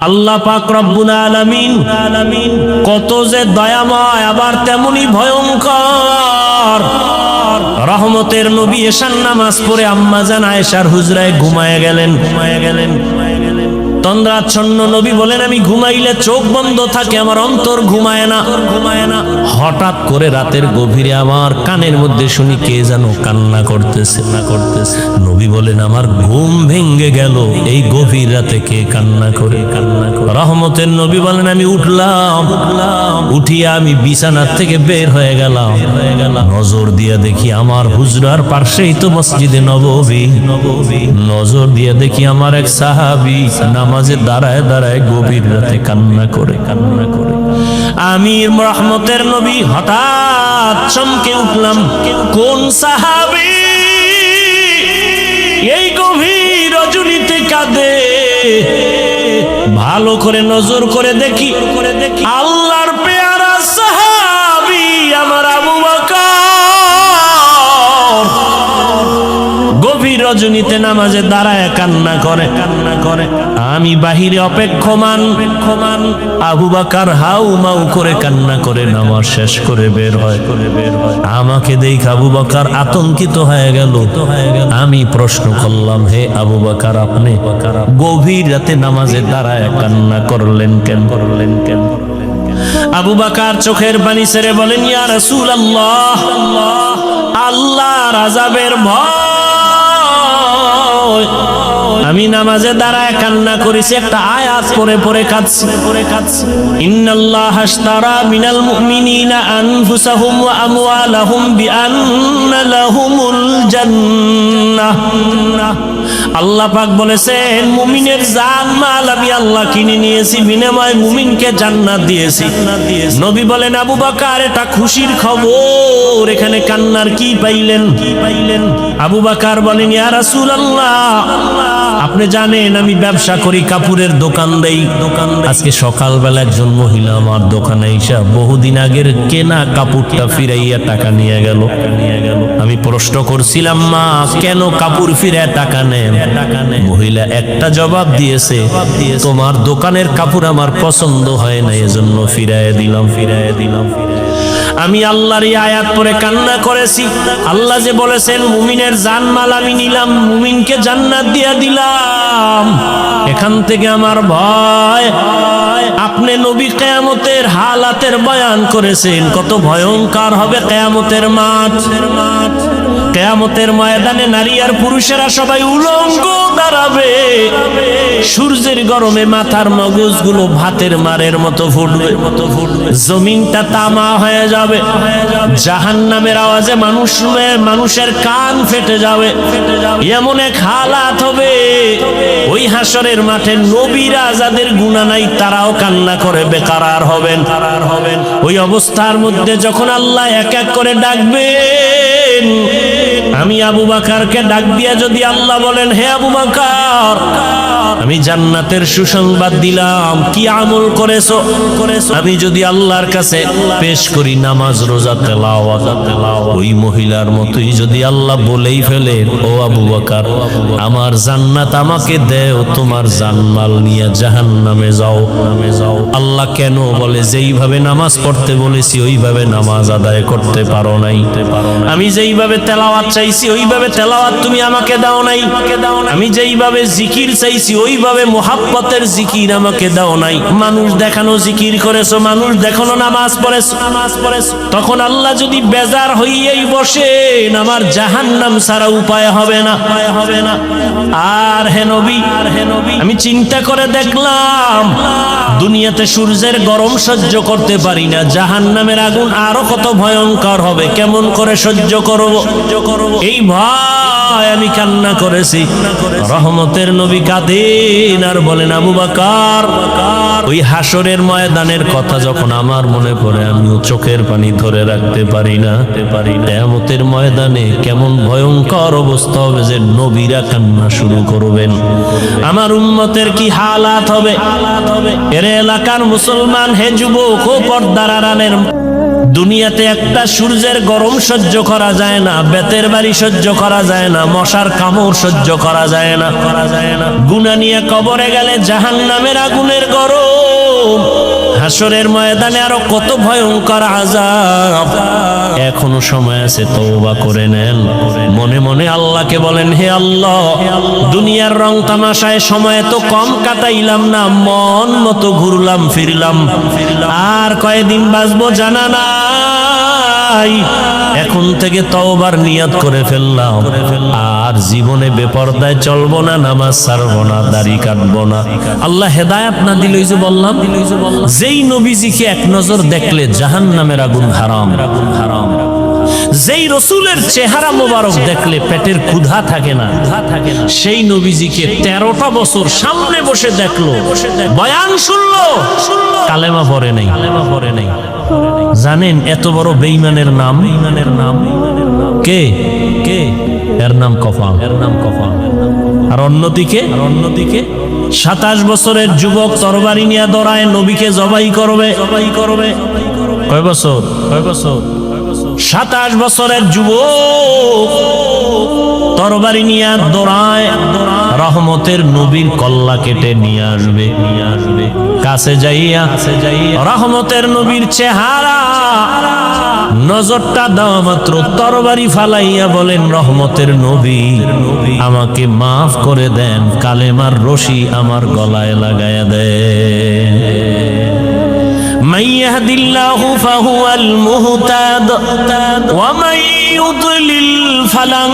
আল্লাহ পাক রব্বুল আলামিন কত যে দয়াময়, আবার তেমনি ভয়ঙ্কর। রহমতের নবী এশার নামাজ পড়ে আম্মাজান আয়েশার হুজরায় ঘুমায়ে গেলেন। তন্দ্রাচ্ছন্ন নবী বলেন, আমি ঘুমাইলে চোখ বন্ধ থাকে, আমার অন্তর ঘুমায় না। হঠাৎ করে রাতের গভীরে আমার কানের মধ্যে শুনি কে যেন কান্না করতেছে। নবী বলেন, আমার ঘুম ভেঙে গেল, এই গভীর রাতে কে কান্না করে। রহমতের নবী বলেন, আমি উঠলাম, উঠিয়া আমি বিছানার থেকে বের হয়ে গেলাম। নজর দিয়ে দেখি আমার হুজরার পাশেই তো মসজিদে নববী। নজর দিয়ে দেখি আমার এক সাহাবী নামাজে দাঁড়ায় দাঁড়ায় গভীর রাতে কান্না করে। আমি রহমতের নবী হঠাৎ চমকে উঠলাম, কোন সাহাবী এই গভীর রজনীতে কাঁদে? ভালো করে নজর করে দেখি, আল্লাহর পেয়ারা সাহাবী আমার আবু বকর গভীর রজনীতে নামাজে দাঁড়ায় কান্না করে। আমি বাহিরে অপেক্ষমান, আবু বকর হাউ মাউ করে কান্না করে নামাজ শেষ করে বের হয়। আমাকে দেখে আবু বকর আতঙ্কিত হয়ে গেল। আমি প্রশ্ন করলাম, হে আবু বকর, আপনি গভীর রাতে নামাজে দাঁড়ায় কান্না করলেন কেন? আবু বকর চোখের পানি ছেড়ে বলেন, ইয়া রাসূলুল্লাহ, আল্লাহর আযাবের ভয় আমি নামাজে দাঁড়ায় কান্না করেছি। একটা আয়াত পড়ে কাঁদছি। ইন্নাল্লাহা আশতারা মিনাল মুমিনিনা আনফুসাহুম ওয়া আমওয়ালাহুম বিআন্না লাহুমুল জান্নাহ। আল্লাহ পাক বলেছেন, মুমিনের জান মাল আমি আল্লাহ কিনে নিয়েছি, বিনিময়ে মুমিনকে জান্নাত দিয়েছি। নবী বলেন, আবু বকর এটা খুশির খবর, এখানে কান্নার কি পাইলেন? আবু বকর বলেন, ইয়া রাসূলুল্লাহ, আপনি জানেন আমি ব্যবসা করি, কাপড়ের দোকান দেই। আজকে সকালবেলা একজন মহিলা আমার দোকানে এসে বহুদিন আগের কেনা কাপড়টা ফিরাইয়া টাকা নিয়ে গেল। আমি প্রশ্ন করছিলাম, মা কেন কাপড় ফিরায় টাকা নেন? মহিলা একটা জবাব দিয়েছে, তোমার দোকানের কাপড় আমার পছন্দ হয় না, এজন্য ফিরাইয়া দিলাম। আমি আল্লাহর এই আয়াত পড়ে কান্না করেছি। আল্লাহ যে বলেছেন মুমিনের জানমাল আমি নিলাম, মুমিনকে জান্নাত দিয়া দিলাম। এখান থেকে আমার ভয়, আপনি নবী কিয়ামতের হালাতের বয়ান করেছেন, কত ভয়ঙ্কর হবে কিয়ামতের মাঠ। কিয়ামতের ময়দানে নারী আর পুরুষেরা সবাই উলঙ্গ দাঁড়াবে। সূর্যের গরমে মাথার মগজগুলো ভাতের মারের মতো ফুটবে, জমিনটা তামা হয়ে যাবে। জাহান্নামের আওয়াজে মানুষের কান ফেটে যাবে। এমন এক হালাত হবে, ওই হাসরের মাঠে নবীরা যাদের গুনাহ নাই তারাও কান্না করে বেকারার হবেন। ওই অবস্থার মধ্যে যখন আল্লাহ এক এক করে ডাকবেন, আমি আবু বকরকে ডাক দিয়া যদি আল্লাহ বলেন, হে আবু বকর, আমি জান্নাতের সুসংবাদ দিলাম, কি আমল করেছো? আমি যদি আল্লাহর কাছে পেশ করি নামাজ, রোজা, তেলাওয়াত, ওই মহিলার মতোই যদি আল্লাহ বলেই ফেলে, ও আবু বকর, আমার জান্নাত আমাকে দেও, তোমার জানমাল নিয়ে জাহান্নামে যাও। আল্লাহ কেন বলে, যেইভাবে নামাজ পড়তে বলেছি ওইভাবে নামাজ আদায় করতে পারো নাই। আমি যেইভাবে তেলাওয়াত চাইছি ওইভাবে তেলাওয়াত তুমি আমাকে দাও নাই। আমি যেইভাবে জিকির চাইছি ওইভাবে মুহাব্বতের জিকির আমাকে দাও নাই। মানুষ দেখানো জিকির করেছো, মানুষ দেখানো নামাজ পড়েছো। তখন আল্লাহ যদি বেজার হইয়াই বসেন, আমার জাহান্নাম ছাড়া উপায় হবে না। আর হে নবী, আমি চিন্তা করে দেখলাম দুনিয়াতে সূর্যের গরম সহ্য করতে পারি না, জাহান্নামের আগুন আরো কত ভয়ঙ্কর হবে, কেমন করে সহ্য করব? এই ভয় আমি কান্না করেছি। রহমতের নবী কাঁদেন আর বলেন, আবু বকর, ওই হাসরের ময়দানের কথা যখন আমার মনে পড়ে আমিও চোখের পানি ধরে রাখতে পারি না। কিয়ামতের ময়দানে কেমন ভয়ঙ্কর অবস্থা হবে যে নবীরা কান্না শুরু করবেন। আমার উম্মতের কি হালাত হবে? এর এলাকার মুসলমান, হে যুবক ও পর্দার আড়ালের দুনিয়াতে একটা সূর্যের গরম সহ্য করা যায় না, বেতের বাড়ি সহ্য করা যায় না, মশার কামড় সহ্য করা যায় না। গুনাহ নিয়ে কবরে গেলে জাহান্নামের আগুনের গরম, হাসরের ময়দানে আরো কত ভয়ঙ্কর আযাব। এখনো সময় আছে, তওবা করে নেন। মনে মনে আল্লাহকে বলেন, হে আল্লাহ, দুনিয়ার রং তামাশায় সময় তো কম কাটাইলাম না, মন মতো ঘুরলাম ফিরলাম, আর কয়দিন বাঁচবো জানা নাই। এখন থেকে তওবার নিয়ত করে ফেললাম, আর জীবনে বেপরদায় চলবো না, নামাজ ছাড়বো না, দাড়ি কাটবো না। আল্লাহ হেদায়েত না দিল, এই যে বললাম, যেই নবীজিকে এক নজর দেখলে জাহান্নামের আগুন হারাম, যেই রসুলের চেহারা মোবারক দেখলে পেটের ক্ষুধা থাকে না, সেই নবীজিকে 13টা বছর সামনে বসে দেখলো, বয়ান শুনলো, কালেমা পড়ে নাই। জানেন এত বড় বেঈমানের নাম কে? এর নাম কফান। আর অন্যদিকে 27 বছরের যুবক তরবারি নিয়ে দৌড়ায়, নবীকে জবাই করবে। কয় বছর? 27 বছরের যুবক তরবারি নিয়ে দৌড়ায়, রহমতের নবীর কল্লা কেটে নিয়ে আসবে। কাছে যাইয়া রহমতের নবীর চেহারা নজরটা দেওয়া মাত্র তরবারি ফালাইয়া বলেন, রহমতের নবী, আমাকে মাফ করে দেন, কালেমার রশি আমার গলায় লাগায়া দেন। من يهد الله فهو المهتد ومن يضلل فلن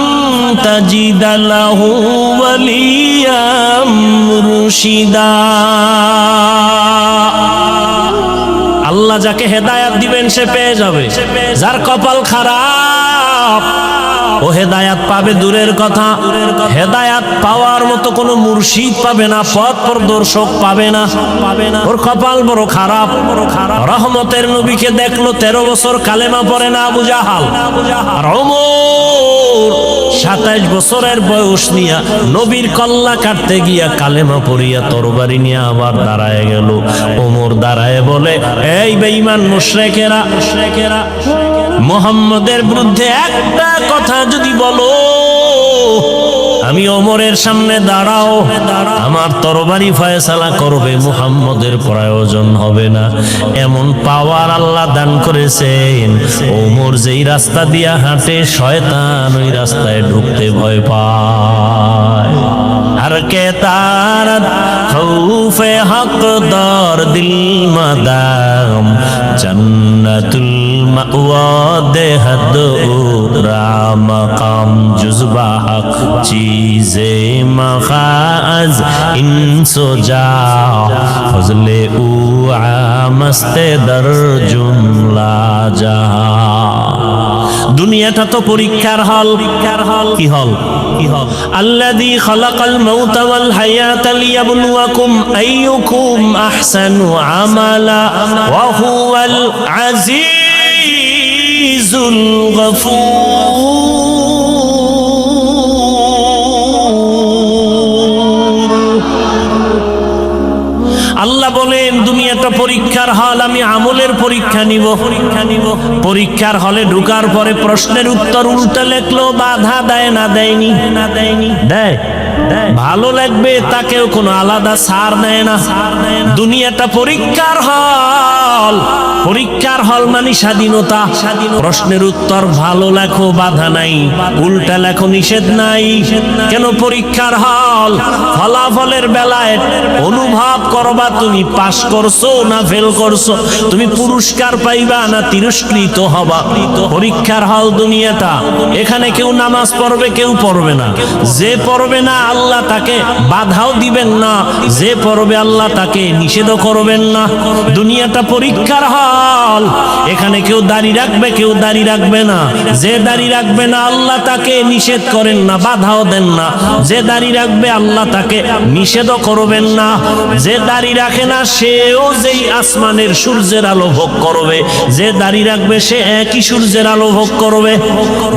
تجد له وليا مرشدا। আল্লাহ যাকে হেদায়াত দিবেন সে পেয়ে যাবে, যার কপাল খারাপ ও হেদায়াত পাবে দূরের কথা, হেদায়াত পাওয়ার মতো কোনো মুর্শিদ পাবে না, পথ প্রদর্শক পাবে না, ওর কপাল বড় খারাপ। রহমতের নবীকে দেখলো, 13 বছর কালেমা পড়ে না আবু জাহাল। আর ওমর 27 বছরের বয়স নিয়া নবীর কল্লা কাটতে গিয়া কালেমা পড়িয়া তরবারি নিয়ে আবার দাঁড়ায় গেল। ওমর দাঁড়ায় বলে, এই বেঈমান মুশরিকেরা, মুহাম্মদের বিরুদ্ধে একটা কথা যদি বলো, আমি ওমরের সামনে দাঁড়াও, আমার তরবারি ফয়সালা করবে, মুহাম্মদের প্রয়োজন হবে না। এমন পাওয়ার আল্লাহ দান করেছেন, ওমর যেই রাস্তা দিয়া হাঁটে শয়তান ওই রাস্তায় ঢুকতে ভয় পায়। हर के तारत खौफे हक़दार दिल मदाम जन्नतुल मअवा देहद उरा मकाम जुज़बा हक़ चीज़े मखाज़ इंसो जा फज़ले उ आमस्ते दर जुमला जहा। দুনিয়াটা তো পরীক্ষার হল। কি হল? আল্লাযী খালাকাল মাউতা ওয়াল হায়াতা লিয়াবলুয়াকুম আইয়ুকুম আহসানু আমালা ওয়া হুয়াল আজিজুল গফুর। আল্লাহ বলেন দুনিয়াটা পরীক্ষার হল, আমি আমলের পরীক্ষা নিব। পরীক্ষার হলে ঢুকার পরে প্রশ্নের উত্তর উল্টা লেখলো, বাধা দেয় না? দেয়নি? দেয়। ভালো লাগবে তাকেও কোনো আলাদা ছাড় নেয় না। দুনিয়াটা পরীক্ষার হল। পরীক্ষার হল মানে স্বাধীনতা। প্রশ্নের উত্তর ভালো লেখো, বাধা নাই, উল্টা লেখো, নিষেধ নাই। কেন পরীক্ষার হল? ফলাফলের বেলায় অনুভব করবা তুমি পাস করছো না ফেল করছো, তুমি পুরস্কার পাইবা না তিরস্কৃত হবা। পরীক্ষার হল দুনিয়াটা। এখানে কেউ নামাজ পড়বে, কেউ পড়বে না। যে পড়বে না আল্লাহ তাকে বাধাও দিবেন না, যে পড়বে আল্লাহ তাকে নিষেধও করবেন না। দুনিয়াটা পরীক্ষার হল। এখানে কেউ দাড়ি রাখবে, কেউ দাড়ি রাখবে না। যে দাড়ি রাখবে না আল্লাহ তাকে নিষেধ করেন না, বাধাও দেন না। যে দাড়ি রাখবে আল্লাহ তাকে নিষেধও করবেন না। যে দাড়ি রাখে না সেও যেই আসমানের সূর্যের আলো ভোগ করবে, যে দাড়ি রাখবে সে একই সূর্যের আলো ভোগ করবে।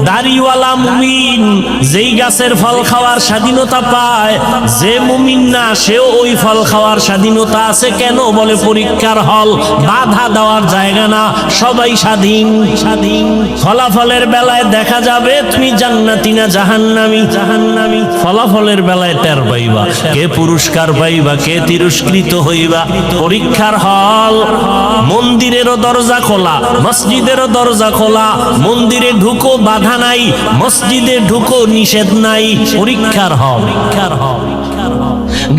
দাড়িওয়ালা মুমিন যেই গাছের ফল খাওয়ার স্বাধীনতা পায়, যে মুমিন না সেও ওই ফল খাওয়ার স্বাধীনতা আছে। কেন? বলে পরীক্ষার হল। বাধা দেওয়ার জায়গা না, সবাই স্বাধীন। ফলাফলের বেলায় দেখা যাবে তুমি জান্নাতি না জাহান্নামী। ফলাফলের বেলায় টের পাইবা কে পুরস্কার পাইবা, কে তিরস্কৃত হইবা। পরীক্ষার হল। মন্দিরেরও দরজা খোলা, মসজিদেরও দরজা খোলা। মন্দিরে ঢুকো বাধা নাই, মসজিদে ঢুকো নিষেধ নাই। পরীক্ষার হল।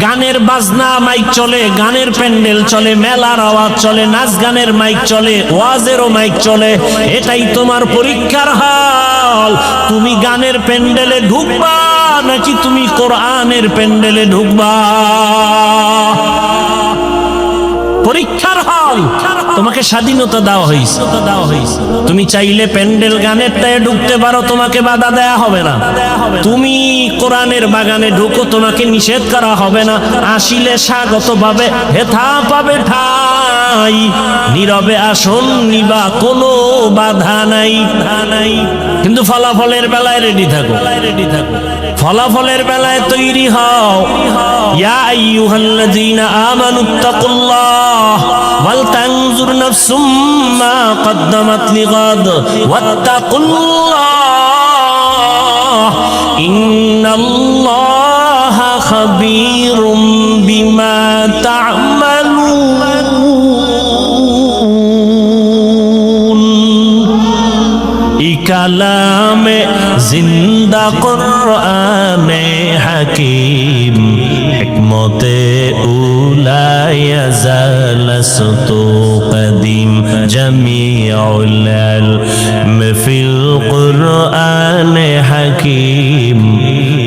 গানের বাজনা মাইক চলে, গানের প্যান্ডেল চলে, মেলার আওয়াজ চলে, নাচ গানের মাইক চলে, ওয়াজেরও মাইক চলে। এটাই তোমার পরীক্ষার হল। তুমি গানের প্যান্ডেলে ঢুকবা নাকি তুমি কোরআনের প্যান্ডেলে ঢুকবা? পরীক্ষার হল। তোমাকে স্বাধীনতা দেওয়া হয়েছে। তুমি চাইলে প্যান্ডেল গানেরটায় ঢুকতে পারো, তোমাকে বাধা দেয়া হবে না। তুমি কোরআনের বাগানে ঢুকো, তোমাকে নিষেধ করা হবে না। আসিলে স্বাগত পাবে, হেথা পাবে ঠাই। নীরবে আসন নিবা, কোনো বাধা নাই। কিন্তু ফলাফলের বেলায় রেডি থাকো। ফলাফলের বেলায় তৈরি হও। ইয়া আইয়ুহাল্লাযীনা আমানুত্তাকুল্লাহ ওয়াল তানজুর নাফসুম মা কদ্দামাত লিগাদ ওয়াত্তাকুল্লাহ ইন্নাল্লাহা খাবীরুম বিমা তা'মালুন। কালামে জিন্দা কুরআনে হাকিম হিকমতে উলা ইয়াজালসতু কদিম জামিউল ইলম ফিল কুরআনে হাকিম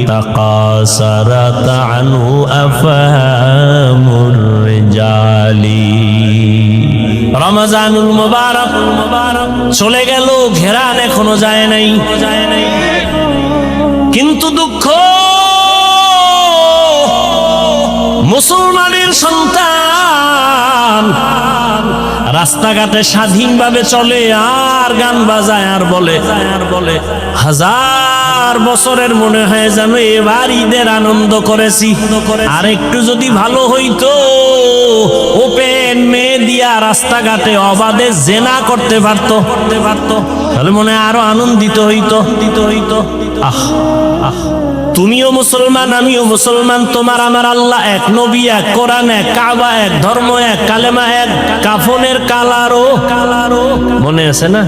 তাকাসারাত আনহু আফহামুর রিজালি। রমজানুল মুবারক চলে গেল, ঘেরান এখনো যায় নাই। কিন্তু দুঃখ, মুসলমানের সন্তান রাস্তাঘাটে স্বাধীনভাবে চলে আর গান বাজায় আর বলে হাজার বছরের মনে হয় যেন এবার ঈদের আনন্দ করেছি। আর একটু যদি ভালো হইতো, ওপেন মেয়ে দিয়া রাস্তাঘাটে অবাধে জেনা করতে পারতো, তাহলে মনে হয় আরো আনন্দিত হইতো। আহ আহ, তুমিও মুসলমান, আমিও মুসলমান। তোমার আমার আল্লাহ এক, নবী এক, কোরআন এক, কাবা এক, ধর্ম এক, কালেমা এক, কাফনের কালারও মনে আছে না?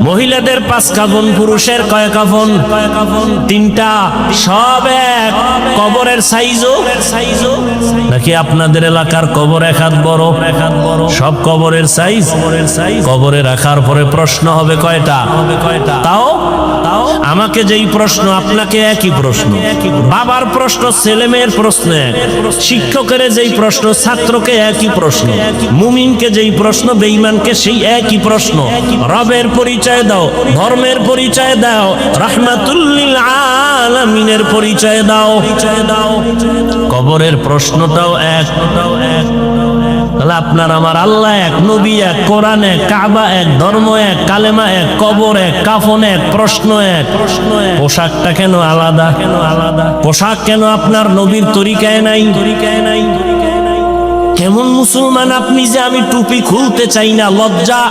মহিলাদের 5 কাফন, পুরুষের কয় কাফন? 3টা, সব এক। কবরের সাইজও নাকি আপনাদের এলাকার কবর এক হাত বড়? সব কবরের সাইজ। কবরে রাখার পরে প্রশ্ন হবে কয়টা? তাও আমাকে যেই প্রশ্ন, আপনাকে একই প্রশ্ন। বাবার প্রশ্ন, ছেলে মেয়ের প্রশ্ন এক। শিক্ষকের যেই প্রশ্ন, ছাত্রকে একই প্রশ্ন। মুমিনকে যেই প্রশ্ন, বেঈমানকে সেই একই প্রশ্ন। রবের পরিচয় দাও, ধর্মের পরিচয় দাও, রাহমাতুল লিল আলামিনের পরিচয় দাও। কবরের প্রশ্নটাও এক। তাহলে আপনার আমার আল্লাহ এক, নবী এক, কোরআন এক, কাবা এক, ধর্ম এক, কালেমা এক, কবর এক, কাফন এক, প্রশ্ন এক। পোশাকটা কেন আলাদা? পোশাক কেন আপনার নবীর তরিকায় নাই? কেমন মুসলমান আপনি যে আমি টুপি খুলতে চাই না, লজ্জা।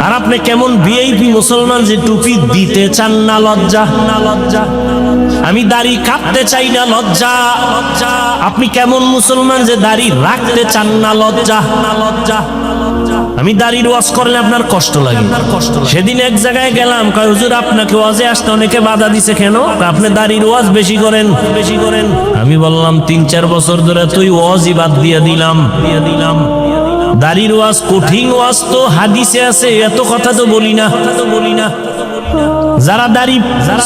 আর আপনি কেমন ভিআইপি মুসলমান যে টুপি দিতে চান না, লজ্জা। আমি দাড়ি কাটতে চাই না, লজ্জা। আপনি কেমন মুসলমান যে দাড়ি রাখতে চান না, লজ্জা। আমি দাড়ির ওয়াজ করলে আপনার কষ্ট লাগে। সেদিন এক জায়গায় গেলাম, কয় হুজুর আপনাকে ওয়াজে আসতে অনেকে বাধা দিছে কেন? আপনি দাড়ির ওয়াজ বেশি করেন। আমি বললাম 3-4 বছর ধরে তুই ওয়াজই বাদ দিয়ে দিলাম। দাড়ির ওয়াজ কঠিন ওয়াজ তো হাদিসে আছে, এত কথা তো বলি না। যারা দাড়ি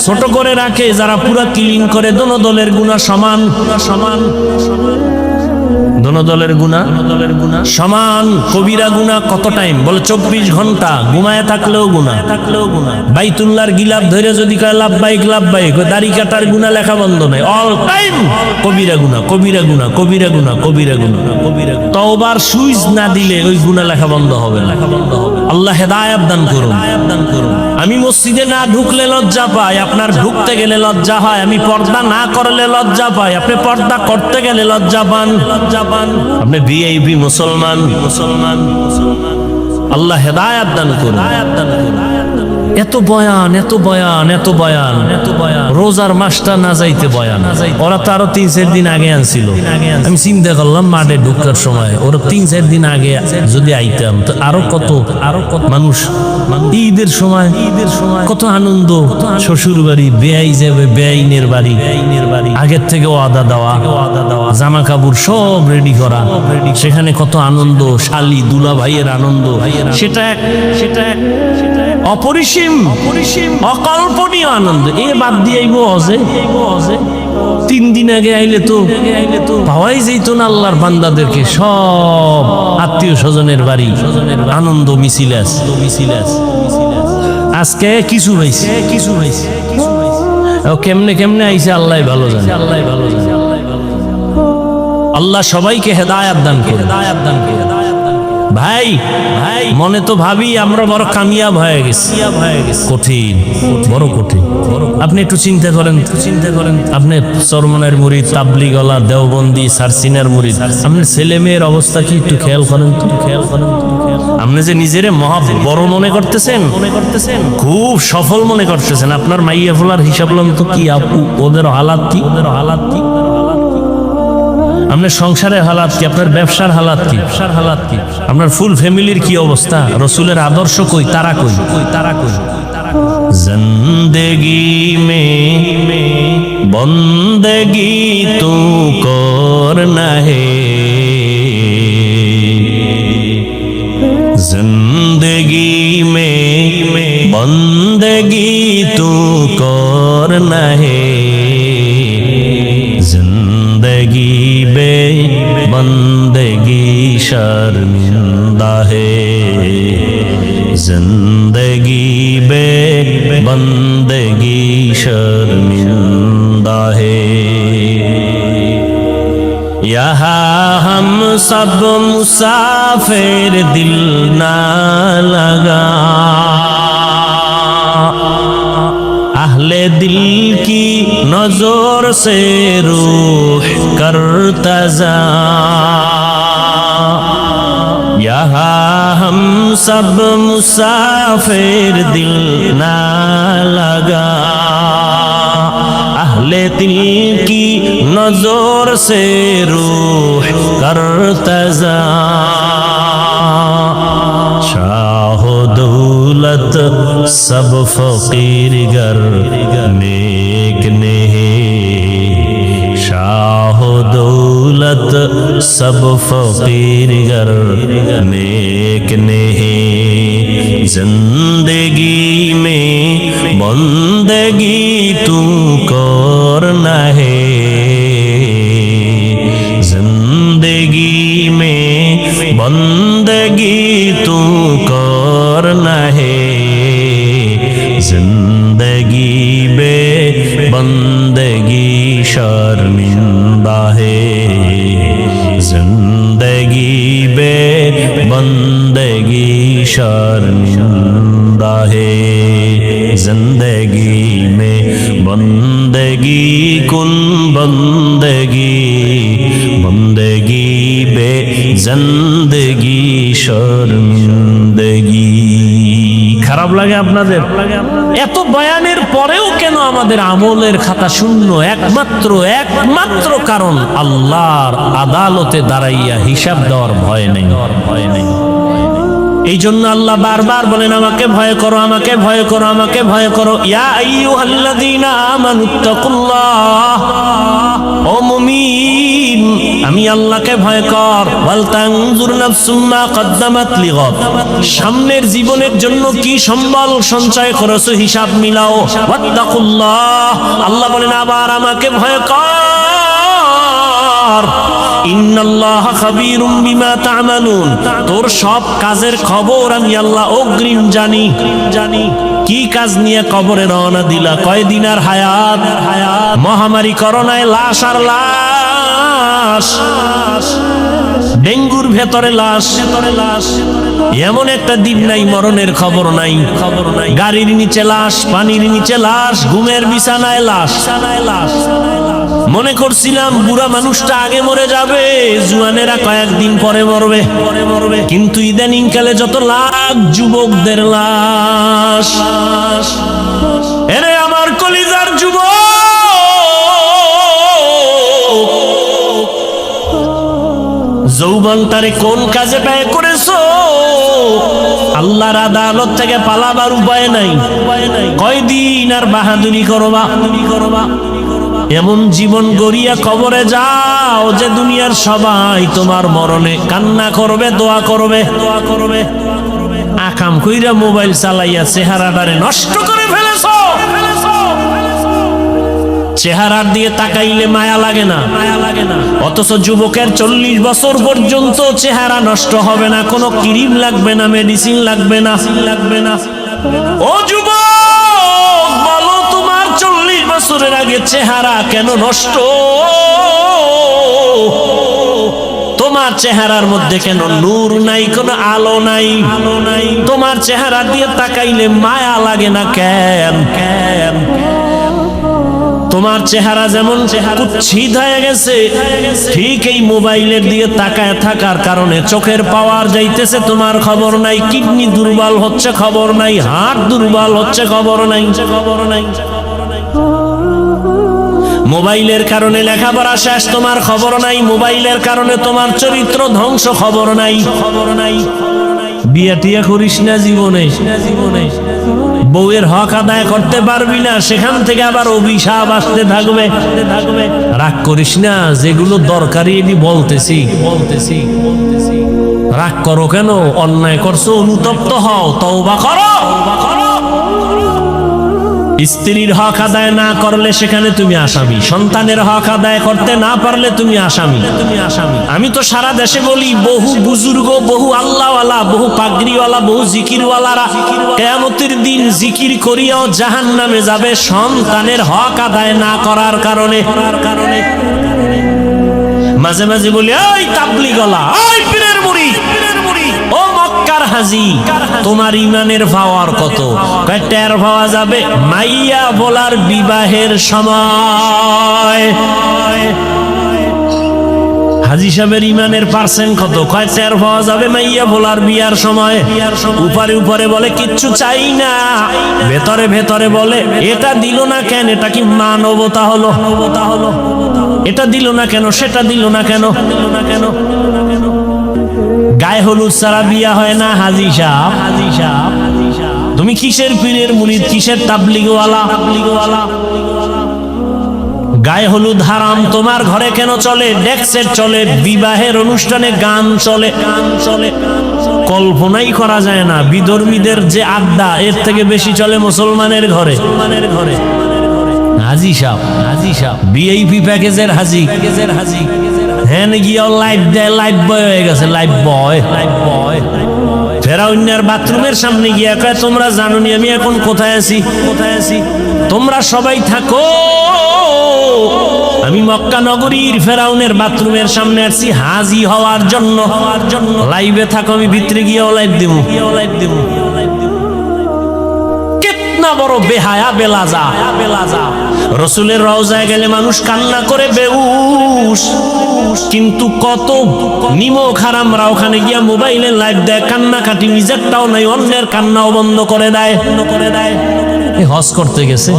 ছোট করে রাখে, যারা পুরা ক্লিন করে, দোনো দলের গুনাহ সমান। দোনো দলের গুনাহ সমান। কবিরা গুনাহ কত টাইম? বলে 24 ঘন্টা ঘুমায় থাকলেও গুনাহ। বাইতুল্লাহর গিলাফ ধরে যদি কয় লাব্বাইক লাব্বাইক, দাড়ি কাটার গুনাহ লেখা বন্ধ নাই, অল টাইম কবিরা গুনাহ। তওবার সুইচ না দিলে ওই গুনাহ লেখা বন্ধ হবে না। আল্লাহ হেদায়েত দান করুন। আমি মসজিদে না ঢুকলে লজ্জা পাই, আপনার ঢুকতে গেলে লজ্জা হয়। আমি পর্দা না করলে লজ্জা পাই, আপনি পর্দা করতে গেলে লজ্জা পান। আপনি ভিআইপি মুসলমান। আল্লাহ হেদায়েত দান করুন। এত বয়ান, এত বয়ান, এত বয়ান, এত বয়ান, রোজার মাসটা না যাইতে বয়ান। ওরা তো আরো 3-4 দিন আগে আনছিল। আমি চিন্তা করলাম মাঠে ঢুকার সময় ওরা 3-4 দিন আগে যদি আইতাম তো আরো কত মানুষ। ঈদের সময় কত আনন্দ, শ্বশুর বাড়ি, বেয়াই যাবে বেআইনের বাড়ি, আগের থেকে ওয়াদা দেওয়া, জামা কাপড় সব রেডি করা, সেখানে কত আনন্দ, শালি দুলা ভাইয়ের আনন্দ, সেটা অপরিসীম, অকল্পনীয় আনন্দ। এ বাদ দিয়ে অজে 3 দিন আগে আইলে তো পাওয়াই যেত না আল্লাহর বান্দাদেরকে। সব আত্মীয় স্বজনের বাড়ি আনন্দ মিছিল আজকে কিছু হয়েছে, কেমনে কেমনে আইছে আল্লাহ ভালো জানে। আল্লাহ সবাইকে হেদায়েত দান করে। ভাই মনে তো ভাবি আমরা বড় কামিয়াব হয়ে গেছি। কঠিন, বড় কঠিন। আপনি একটু চিন্তা করেন, আপনি চরমনের মুরিদ, তাবলিগওয়ালা, দেওবন্দি, সারসিনার মুরিদ, আপনার ছেলে মেয়ের অবস্থা কি একটু খেয়াল করেন তো। আপনি যে নিজের বড় মনে করতেছেন, খুব সফল মনে করতেছেন, আপনার মাইয়া ফোলার হিসাব লন তো কি আপু, ওদের হালাত কি, আপনার সংসারের হালাত কি, আপনার ব্যবসার হালাত কি, আপনার ফুল ফ্যামিলির কি অবস্থা, রসুলের আদর্শ কই, তারা কই। জিন্দেগি মে বন্দেগি তু করনা হে, জিন্দেগি মে বন্দেগি তু করনা হে, जिंदगी बे बंदगी शर्मिंदा है, जिंदगी बे बंदगी शर्मिंदा है। यहाँ हम सब मुसाफिर दिल ना लगा, अहले दिल की नजर से रूह करता जा, यहाँ हम सब मुसाफिर दिल ना लगा, अहले दिल की नजर से रूह करता जा, शाह दौलत सब फकीर गर नेक ने, शाह दौलत सब फकीर गर नेक ने, जिंदगी में बंदगी तू करना है, जिंदगी में बंदगी तू करना है, जिंदगी बे बंदगी शर्मिंदा है, जिंदगी बे बंदगी शर्मिंदा है, जिंदगी में बंदगी कुन बंदगी, बंदगी बे जिंदगी शर्मिंदगी। খারাপ লাগে আপনাদের? এত বয়ানের পরেও কেন আমাদের আমলের খাতা শূন্য? একমাত্র কারণ আল্লাহর আদালতে দাঁড়াইয়া হিসাব দেওয়ার ভয় নেই। এই জন্য আল্লাহ বারবার বলেন আমাকে ভয় করো, আমাকে ভয় করো, আমাকে ভয় করো। ইয়া আইয়ুহাল্লাযীনা আমানুত্তাকুল্লাহ, ও মুমিন আমি আল্লাহকে ভয় কর। ওয়াল তানজুর নাফসুম মা কদ্দামাত লিগাদ, সামনের জীবনের জন্য কি সম্বল সঞ্চয় করেছো হিসাব মিলাও। ওয়াত্তাকুল্লাহ, আল্লাহ বলেন আবার আমাকে ভয় কর। ইন্নাল্লাহা খাবীরুম বিমা তা'মালুন, তোর সব কাজের খবর আমি আল্লাহ অগ্রিম জানি। কি কাজ নিয়ে কবরে রওনা দিলা? কয়দিন আর হায়াত? মহামারী করোনায় লাশ আর লাশ, ডেঙ্গুর ভেতরে লাশ, এমন একটা দিন নাই মরণের খবর নাই, গাড়ির নিচে লাশ, পানির নিচে লাশ, ঘুমের বিছানায় লাশ। মনে করছিলাম বুড়া মানুষটা আগে মরে যাবে, জুয়ানেরা কয়েকদিন পরে মরবে, কিন্তু ইদানিং কালে যত লাখ যুবকদের লাশ। এরে আমার কলিজার যুবক, যৌবনটারে কোন কাজে ব্যয় করেছো? আল্লাহর আদালত থেকে পালাবার উপায় নাই। কয়দিন আর বাহাদুরি করবা? এমন জীবন গড়িয়া কবরে যাও যে দুনিয়ার সবাই তোমার মরণে কান্না করবে, দোয়া করবে। আকাম কইরা মোবাইল চালাইয়া চেহারাটারে নষ্ট করে ফেলেছো। চেহারার দিয়ে তাকাইলে মায়া লাগে না, অথচ যুবকের 40 বছর পর্যন্ত চেহারা নষ্ট হবে না, কোনো ক্রিম লাগবে না, মেডিসিন লাগবে না। ও যুবক, বলো তোমার 40 বছরের আগে চেহারা কেন নষ্ট? তোমার চেহারার মধ্যে কেন নূর নাই, কোনো আলো নাই? তোমার চেহারা দিয়ে তাকাইলে মায়া লাগে না কেন? তোমার চেহারা যেমন কুৎসিত হয়ে গেছে, ঠিক এই মোবাইলের দিয়ে তাকায় থাকার কারণে চোখের পাওয়ার যাইতেছে, তোমার খবর নাই। কিডনি দুর্বল হচ্ছে, খবর নাই। হার্ট দুর্বল হচ্ছে, খবর নাই। মোবাইলের কারণে লেখাপড়া শেষ, তোমার খবর নাই। মোবাইলের কারণে তোমার চরিত্র ধ্বংস, খবর নাই। বিয়া টিয়া করিস না জীবনে, বউয়ের হক আদায় করতে পারবি না, সেখান থেকে আবার অভিশাপ আসতে থাকবে। রাগ করিস না, যেগুলো দরকারি এটি বলতেছি। রাগ করো কেন? অন্যায় করছো, অনুতপ্ত হও, তওবা করো। স্ত্রীর হক আদায় না করলে সেখানে তুমি আসামি, সন্তানের হক আদায় করতে না পারলে তুমি আসামি। আমি তো সারা দেশে বলি, বহু বুজুর্গ, বহু আল্লাহওয়ালা, বহু পাগড়িওয়ালা, বহু জিকিরওয়ালারা কিয়ামতের দিন জিকির করিয়াও জাহান্নামে যাবে সন্তানের হক আদায় না করার কারণে। মাঝে মাঝে বলি, ওই তাবলীগওয়ালা, ওই পীরের মুরিদ, ও মক্কার হাজী, তোমার ইমানের পাওয়ার কত? টের পাওয়া যাবে মাইয়া বলার বিবাহের সময়। হাজী সাহেবের ইমানের পার্সেন্ট কত? টের পাওয়া যাবে মাইয়া বলার বিয়ার সময়। উপরে উপরে বলে কিচ্ছু চাই না, ভেতরে ভেতরে বলে এটা দিল না কেন? এটা কি মানবতা হলো? এটা দিল না কেন, সেটা দিল না কেন? গায়ে হলুদ ছাড়া বিয়া হয় না। হাজী সাহেব, তুমি কিসের পীরের মুরিদ, কিসের তাবলীগওয়ালা? গায়ে হলুদ হারাম, তোমার ঘরে কেন চলে? ডেক্সের চলে, বিবাহের অনুষ্ঠানে গান চলে। কল্পনাই করা যায় না বিধর্মীদের যে আড্ডা, এর থেকে বেশি চলে মুসলমানের ঘরে। হাজী সাহেব ভিআইপি প্যাকেজের হাজী, হ্যাঁ গিয়ে লাইভ দেয়, লাইভ বয় হয়ে গেছে, লাইভ বয়। ফেরাউনের বাথরুমের সামনে গিয়ে কয়, তোমরা জানো নি আমি এখন কোথায় আছি? তোমরা সবাই থাকো, আমি মক্কা নগরীর ফেরাউনের বাথরুমের সামনে আসছি হাজী হওয়ার জন্য। লাইভে থাকো, আমি ভিতরে গিয়েও লাইভ দেব। কেতনা বড় বেহায়া বেলাজা। রসুলের রওজায় গেলে মানুষ কান্না করে বেহুশ, কিন্তু কত নিমক হারামরা ওখানে গিয়া মোবাইলে লাইভ দেয়, কান্নাকাটি নিজেরটাও নাই, অন্যের কান্নাও বন্ধ করে দেয়। হজ করতে গেছে।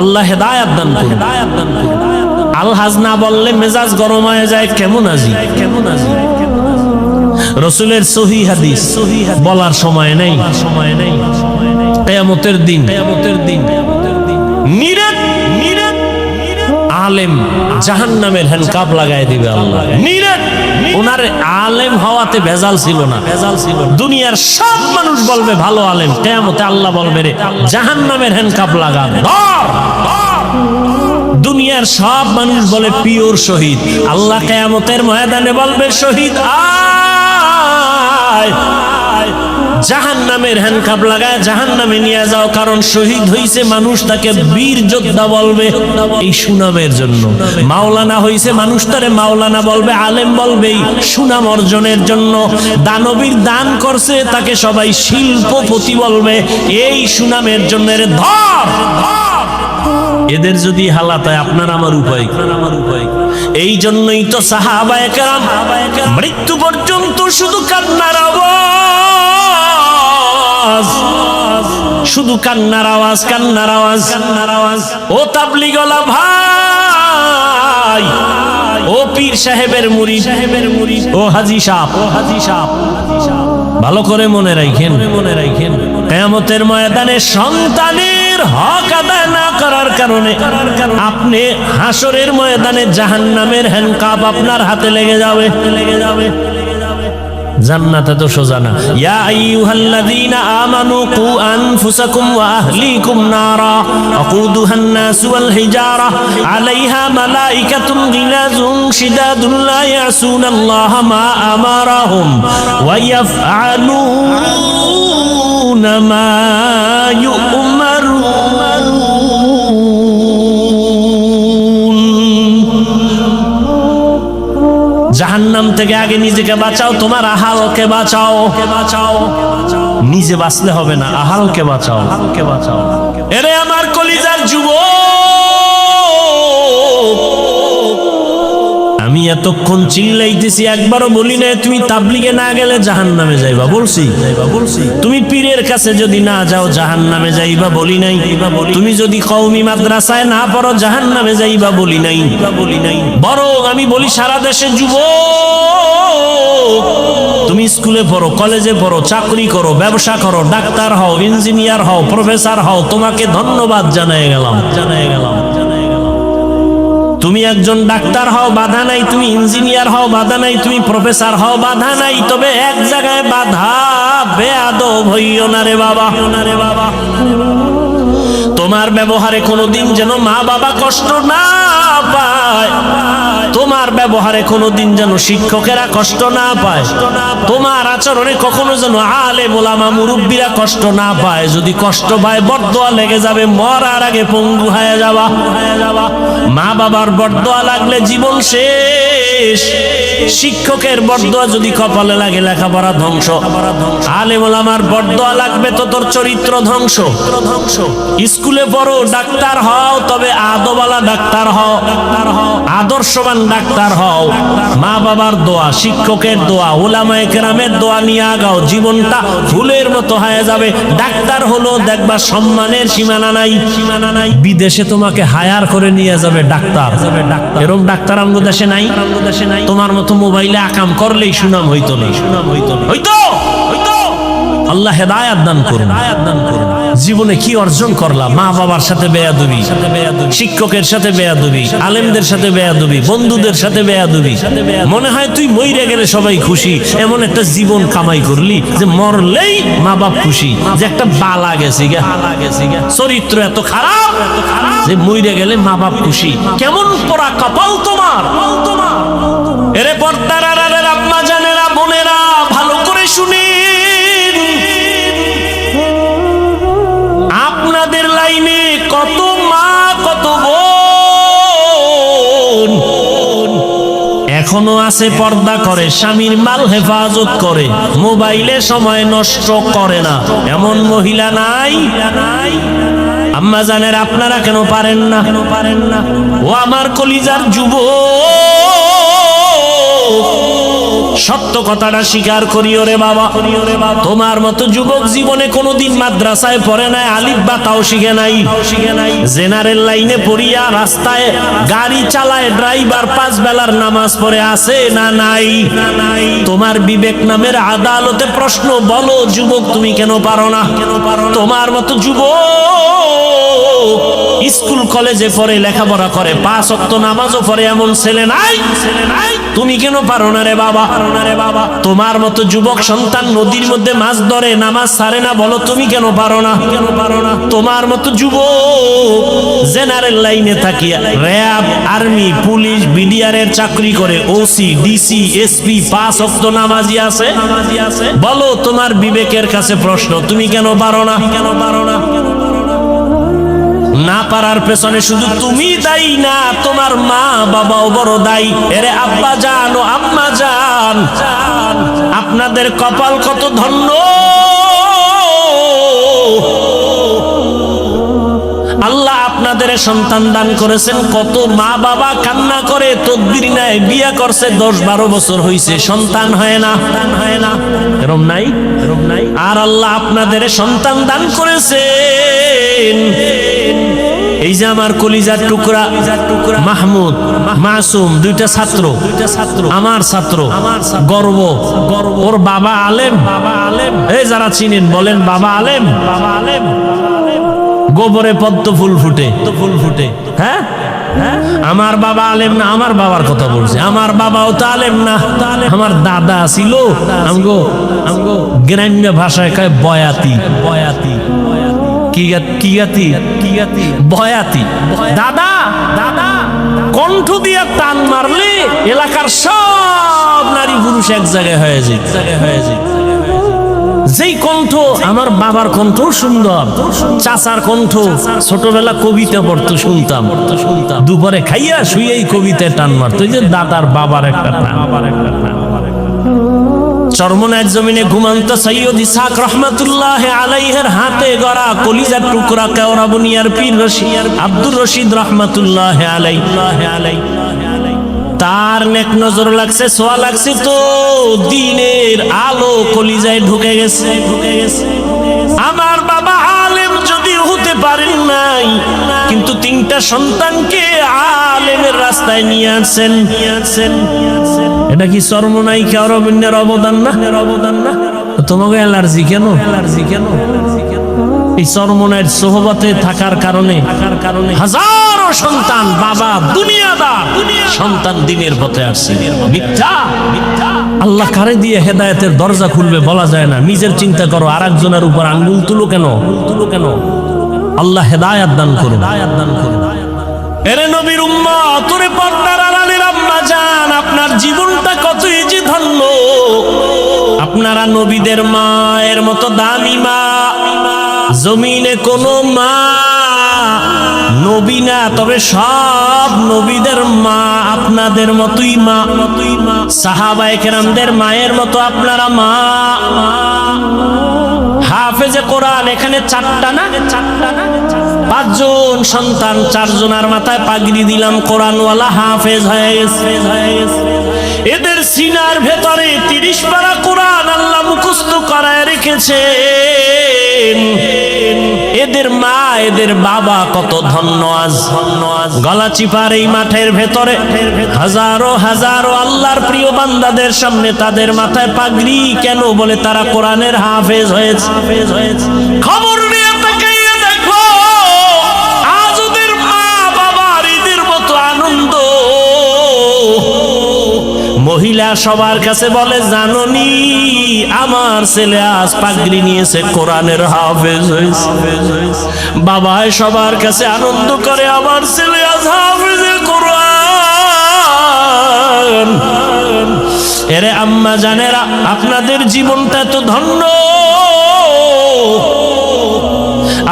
আল্লাহ হেদায়েত দান করুন। আলহাজ না বললে মেজাজ গরম হয়ে যায়। কেমন আজি? রসুলের সহিহ হাদিস বলার সময় নেই। কিয়ামতের দিন নিরাত আলেম জাহান্নামের হ্যান্ডকাপ লাগাই দিবে আল্লাহ। নিরাত ওনার আলেম হওয়াতে ভেজাল ছিল না। দুনিয়ার সব মানুষ বলবে ভালো আলেম, কিয়ামতে আল্লাহ বলবে রে জাহান্নামের হ্যান্ডকাপ লাগা। দুনিয়ার সব মানুষ বলে পিওর শহীদ, আল্লাহ কিয়ামতের ময়দানে বলবে শহীদ আয়। জাহান্নামের হ্যান্ডকাপ লাগায় জাহান্নামে নিয়ে যাও, কারণ শহীদ হইছে মানুষ তাকে বীর যোদ্ধা বলবে এই সুনামের জন্য। মাওলানা হইছে মানুষ তারে মাওলানা বলবে, আলেম বলবে এই সুনাম অর্জনের জন্য। দানবীর দান করছে তাকে সবাই শিল্পপতি বলবে এই সুনামের জন্য। রে ধর, এদের যদি হালাত হয় আপনার আমার উপায়। এই জন্যই তো সাহাবায়ে কেরাম মৃত্যু পর্যন্ত শুধু কান্নার আওয়াজ, শুধু কান্নার আওয়াজ, কান্নার আওয়াজ, কান্নার আওয়াজ। ও তাবলীগওয়ালা ভাই, ও পীর সাহেবের মুরিদ, ও হাজী সাহেব, ও হাজী সাহেব, ভালো করে মনে রাখেন, মনে রাখেন কিয়ামতের ময়দানে সন্তানের হক আদায় না করার কারণে আপনি হাসরের ময়দানে জাহান্নামের হ্যান্ডকাপ আপনার হাতে লেগে যাবে, লেগে যাবে। জান্নাতে তো সোজা না। ইয়া আইয়ুহাল্লাযীনা আমানু কু আনফুসাকুম ওয়া আহলিকুম নারা আকুদুহান নাসু ওয়াল হিজারা আলাইহা মালাইকাতুন গিলাযুন শিদাদুন লা ইয়াসুনাল্লাহা মা আমারাহুম ওয়া ইয়াফআলুনা মা ইউমারুন। জাহান্নাম থেকে আগে নিজেকে বাঁচাও, তোমার আহালকে বাঁচাও। নিজে বাঁচলে হবে না, আহালকে বাঁচাও, আহালকে বাঁচাও। এরে আমার কলিজার যুবক, আমি এতক্ষণ চিল্লাইতেছি, একবারও বলি না তুমি তাবলীগে না গেলে জাহান্নামে যাইবা, বলছি? তুমি পীরের কাছে যদি না যাও জাহান্নামে যাইবা, বলি নাই? তুমি যদি কওমি মাদ্রাসায় না পড়ো জাহান্নামে যাইবা, বলি নাই? বরং আমি বলি সারা দেশে যুবক, তুমি স্কুলে পড়ো, কলেজে পড়ো, চাকরি করো, ব্যবসা করো, ডাক্তার হও, ইঞ্জিনিয়ার হও, প্রফেসর হও, তোমাকে ধন্যবাদ জানাই গেলাম, জানাই গেলাম। তুমি একজন ডাক্তার হও, বাধা নাই। তুমি ইঞ্জিনিয়ার হও, বাধা নাই। তুমি প্রফেসর হও, বাধা নাই। তবে এক জায়গায় বাধা, বেয়াদব হইও না রে বাবা, না রে বাবা। তোমার ব্যবহারে কোনোদিন যেন মা বাবা কষ্ট না পায়, তোমার ব্যবহারে কোনোদিন যেন শিক্ষকেরা কষ্ট না পায়, তোমার আচরণে কখনো যেন আলেম ওলামা মুরব্বীরা কষ্ট না পায়। যদি কষ্ট পায় বরদোয়া লেগে যাবে, মরার আগে পঙ্গু হয়ে যাবা। মা বাবার বরদোয়া লাগলে জীবন শেষ। শিক্ষকের বরদোয়া যদি কপালে লাগে লেখাপড়া ধ্বংস। আলেম ওলামার বরদোয়া লাগবে তো তোর চরিত্র ধ্বংস। স্কুলে পড়ো, ডাক্তার হও, তবে আদওয়ালা ডাক্তার হও, আদর্শবান ডাক্তার হও। মা বাবার দোয়া, শিক্ষকের দোয়া, উলামায়ে কেরামের দোয়া নিয়ে আগাও। জীবনটা ফুলের মতো হয়ে যাবে। ডাক্তার হলো দেখবা সম্মানের সীমানা নাই, সীমানা নাই। বিদেশে তোমাকে হায়ার করে নিয়ে যাবে ডাক্তার, এরকম ডাক্তার আমাদের দেশে নাই। তোমার মতো মোবাইলে আকাম করলেই সুনাম হইতো না, সুনাম হইতো না, হইতো হইতো। আল্লাহ হেদায়েত দান করুন। জীবনে কি অর্জন করলাম? মা বাবার সাথে বেয়াদবি, শিক্ষকের সাথে বেয়াদবি, আলেমদের সাথে বেয়াদবি, বন্ধুদের সাথে বেয়াদবি। মনে হয় তুই মইরে গেলে সবাই খুশি, এমন একটা জীবন কামাই করলি যে মরলেই মা বাপ খুশি, যে একটা বালা গেছে গা, চরিত্র এত খারাপ যে মইরে গেলে মা বাপ খুশি। কেমন পোড়া কপাল তোমার! এরে পর্দার আড়ালের আম্মা জানেরা, বোনেরা, ভালো করে শুনি, আপনাদের লাইনে কত মা, কত বোন এখনো আছে পর্দা করে, স্বামীর মাল হেফাজত করে, মোবাইলে সময় নষ্ট করে না। এমন মহিলা নাই? আম্মা জানের আপনারা কেন পারেন না? কেন পারেন না? ও আমার কলিজার যুবক, সত্য কথাটা স্বীকার করিও রে বাবা। তোমার মতো যুবক জীবনে কোনোদিন মাদ্রাসায় পড়ে নাই, আলিফ বা তাও শিখে নাই। জেনারেল লাইনে পড়িয়া রাস্তায় গাড়ি চালায়, ড্রাইভার 5 বেলার নামাজ পড়ে আছে না নাই? তোমার বিবেক নামের আদালতে প্রশ্ন, বলো যুবক তুমি কেন পারো না? তোমার মতো যুবক স্কুল কলেজে পড়ে, লেখাপড়া করে, 5 ওয়াক্ত নামাজও পড়ে এমন ছেলে নাই, ছেলে নাই। তুমি কেন পারো না রে বাবা? তোমার মতো যুবক সন্তান নদীর মধ্যে মাছ ধরে, নামাজ ছাড়ে না, বলো তুমি কেন পারো না? তোমার মতো যুবক জেনারেল লাইনে থাকিয়া র‍্যাব, আর্মি, পুলিশ, বিডিআর এর চাকরি করে, ওসি, ডিসি, এসপি, 5 ওয়াক্ত নামাজি আছে, বলো তোমার বিবেকের কাছে প্রশ্ন, তুমি কেন পারো না? না পারার পেছনে শুধু তুমি দায়ী না, তোমার মা বাবাও বড় দায়ী। এরে আব্বা জান ও আম্মা জান, আপনাদের কপাল কত ধন্য। আল্লাহ আপনাদের সন্তান দান করেছেন। কত মা বাবা কান্না করে তদবির নেয়, বিয়ে করছে 10-12 বছর হইছে, সন্তান হয় না। এরম নাই? আর আল্লাহ আপনাদের সন্তান দান করেছেন। এই যে আমার কলিজার টুকরা মাহমুদ, মাসুম, 2টা ছাত্র, আমার ছাত্র, গর্ব। ওর বাবা আলেম, এই যারা চিনেন বলেন বাবা আলেম। গোবরে পদ্ম ফুল ফুটে, হ্যাঁ। আমার বাবা আলেম না, আমার বাবার কথা বলছে। আমার বাবাও তো আলেম না, আমার দাদা ছিল আমগো গ্রাম্য ভাষায় কয় বয়াতি। বয়াতি। দাদা কণ্ঠ দিয়া টান মারলে এলাকার সব নারী পুরুষ এক জায়গায় হয়ে যায়। যেই কণ্ঠ, আমার বাবার কণ্ঠ সুন্দর, চাচার কণ্ঠ ছোটবেলা কবিতা পড়তো, শুনতাম। দুপুরে খাইয়া শুয়েই কবিতায় টান মারতো। এই যে দাদার বাবার একটা টান। চরমনার জমিনে ঘুমন্ত সৈয়দ ইসহাক রহমাতুল্লাহ আলাইহির হাতে গড়া কলিজার টুকরা কেওড়া বুনিয়ার পীর আব্দুর রশিদ রহমাতুল্লাহ আলাইহি, তার নেক নজর লাগছে, ছোঁয়া লাগছে তো দিনের আলো কলিজায় ঢুকে গেছে। আমার বাবা আলেম যদি হতে পারেন নাই, কিন্তু 3টা সন্তানকে আলেমের রাস্তায় নিয়ে আসছেন। এটা কি চরমনাই কেওড়া বুনিয়ার অবদান না? তোমাকে অ্যালার্জি কেন? এই চরমনাইয়ের সোহবতে থাকার কারণে হাজারো সন্তান, বাবা দুনিয়াদার, সন্তান দিনের পথে আসছে। মিথ্যা। আল্লাহ কারে দিয়ে হেদায়েতের দরজা খুলবে বলা যায় না। নিজের চিন্তা করো, আরেকজনের উপর আঙ্গুল তুলো কেন? আল্লাহ হেদায়েত দান করুন। এরে নবীর উম্মত, ওরে পর্দার আড়ালের আম্মা জান, আপনার জীবনটা কতই যে ধন্য। আপনারা নবীদের মায়ের মতো দামি মা জমিনে কোনো মা নবী না, তবে সব নবীদের মা আপনাদের মতোই মা। সাহাবায়ে কেরামদের মায়ের মতো আপনারা মা। হাফেজে কোরআন এখানে 4টা না, 5 জন সন্তান, 4 জনের মাথায় পাগড়ি দিলাম, কোরআনওয়ালা হাফেজ হয়ে গেছে। এদের সিনার ভেতরে 30 পারা কোরআন আল্লাহ মুখস্থ করায় রেখেছেন। এদের মা, এদের বাবা কত ধন্য আজ। গলাচিপার এই মাঠের ভেতরে হাজারো আল্লাহর প্রিয় বান্দাদের সামনে তাদের মাথায় পাগড়ি কেন? বলে তারা কোরআনের হাফেজ হয়েছে। খবর নিয়ে তাকাইয়া দেখো, আজ ওদের মা বাবার ঈদের মতো আনন্দ। মহিলা সবার কাছে বলে, জাননি আমার ছেলে আজ পাগড়ি নিয়েছে, কোরআনের হাফেজ হয়েছে। বাবাই সবার কাছে আনন্দ করে, আমার ছেলে আজ হাফেজে কোরআন। এরে আম্মা জানেরা, আপনাদের জীবনটা তো ধন্য।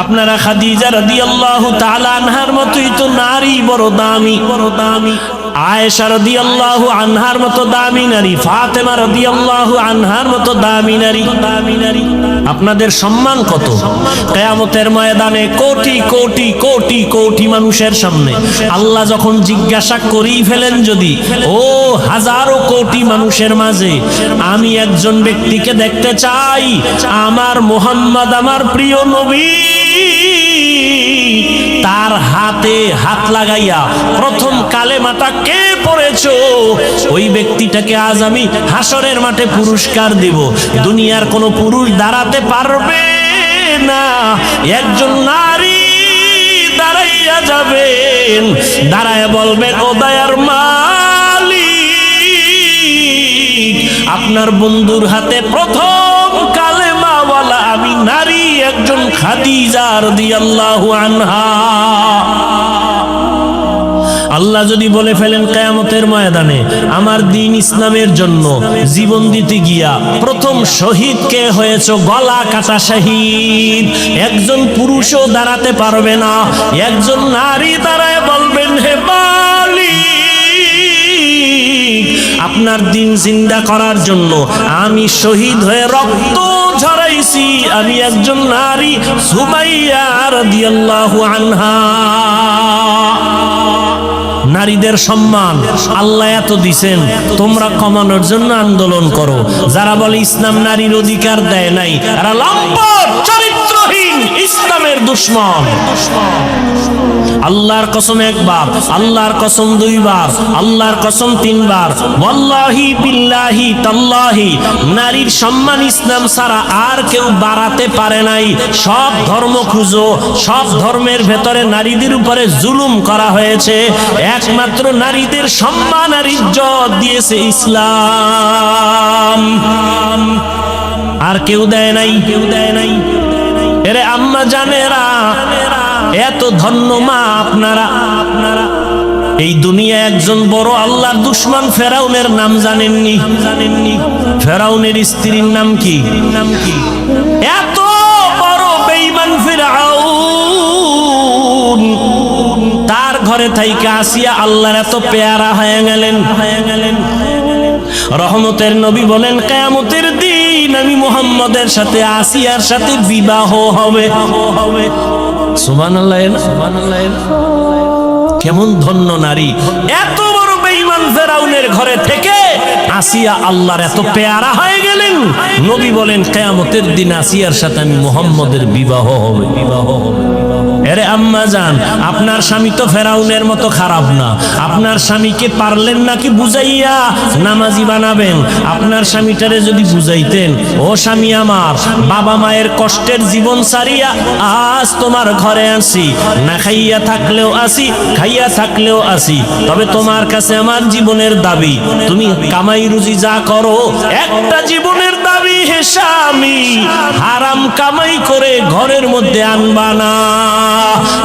আপনারা খাদিজা রাদিয়াল্লাহু তাআলা আনহার মতোই তো নারী, বড় দামি। আয়েশা রাদিয়াল্লাহু আনহার মতো দামি নারী, ফাতেমা রাদিয়াল্লাহু আনহার মতো দামি নারী। আপনাদের সম্মান কত? কিয়ামতের ময়দানে কোটি কোটি কোটি কোটি মানুষের সামনে আল্লাহ যখন জিজ্ঞাসা করেই ফেলেন, যদি ও হাজারো কোটি মানুষের মাঝে আমি একজন ব্যক্তিকে দেখতে চাই, আমার মুহাম্মদ, আমার প্রিয় নবী, তার হাতে হাত লাগাইয়া প্রথম কালেমাটা কে পড়েছো, ওই ব্যক্তিটাকে আজ আমি হাসরের মাঠে পুরস্কার দেব। দুনিয়ার কোন পুরুষ দাঁড়াতে পারবে না। একজন নারী দাঁড়াইয়া যাবেন, দাঁড়ায় বলবেন, ও দয়ার মালিক, আপনার বন্ধুর হাতে প্রথম কালেমাওয়ালা আমি নারী একজন খাদিজা রাদিয়াল্লাহু আনহা। আল্লাহ যদি বলে ফেলেন কিয়ামতের ময়দানে আমার দ্বীন ইসলামের জন্য জীবন দিতে গিয়া প্রথম শহীদ কে হয়েছে, গলা কাটা শহীদ, একজন পুরুষও দাঁড়াতে পারবে না, একজন নারী দাঁড়ায় বলবেন হে মালিক, আপনার দ্বীন জিন্দা করার জন্য আমি শহীদ হয়ে রক্ত ঝরাইছি, আমি একজন নারী সুমাইয়া রাদিয়াল্লাহু আনহা। নারীদের সম্মান আল্লাহ এত দিছেন, তোমরা কমানোর জন্য আন্দোলন করো। যারা বলে ইসলাম নারীর অধিকার দেয় নাই, এরা লম্পট, চরিত্রহীন, ইসলামের দুশমন। আল্লাহর কসম একবার, আল্লাহর কসম দুইবার, আল্লাহর কসম তিনবার, ওয়াল্লাহি বিল্লাহি তাল্লাহি, নারীর সম্মান ইসলাম ছাড়া আর কেউ বাড়াতে পারে নাই। সব ধর্ম খুঁজো, সব ধর্মের ভেতরে নারীদের উপরে জুলুম করা হয়েছে, একমাত্র নারীদের সম্মান আর ইজ্জত দিয়েছে ইসলাম, আর কেউ দেয় নাই, কেউ দেয় নাই। এরে আম্মা জানেরা, এত ধন্য মা আপনারা। এই দুনিয়া একজন বড় আল্লাহর দুশমন ফেরাউনের নাম জানেননি? জানেননি? ফেরাউনের স্ত্রীর নাম কি? নাম কি? এত বড় বেঈমান ফিরআউন, তার ঘরে থাইকা আসিয়া আল্লাহর এত পেয়ারা হয়ে গেলেন। রহমতের নবী বলেন কিয়ামতের দিন আমি মুহাম্মদের সাথে আসিয়ার সাথে বিবাহ হবে। সুবহানাল্লাহ, সুবহানাল্লাহ। কেমন ধন্য নারী! এত বড় বেঈমান ফেরাউনের ঘরে থেকে আসিয়া আল্লাহর এত পেয়ারা হয়ে গেলেন। নবী বলেন কিয়ামতের দিন আসিয়ার সাথে আমি মুহাম্মদের বিবাহ হবে, বিবাহ হবে। এরে আম্মা জান, আপনার স্বামী তো ফেরাউনের মতো খারাপ না। আপনার স্বামীকে পারলেন নাকি বুঝাইয়া নামাজি বানাবেন? আপনার স্বামীটারে যদি বুঝাইতেন, ও স্বামী আমার, বাবা মায়ের কষ্টের জীবন সারিয়া আজ তোমার ঘরে আসি, না খাইয়া থাকলেও আসি, খাইয়া থাকলেও আসি, তবে তোমার কাছে আমার জীবনের দাবি, তুমি কামাই রুজি যা করো, একটা জীবনের দাবি হে স্বামী, হারাম কামাই করে ঘরের মধ্যে আনবা না,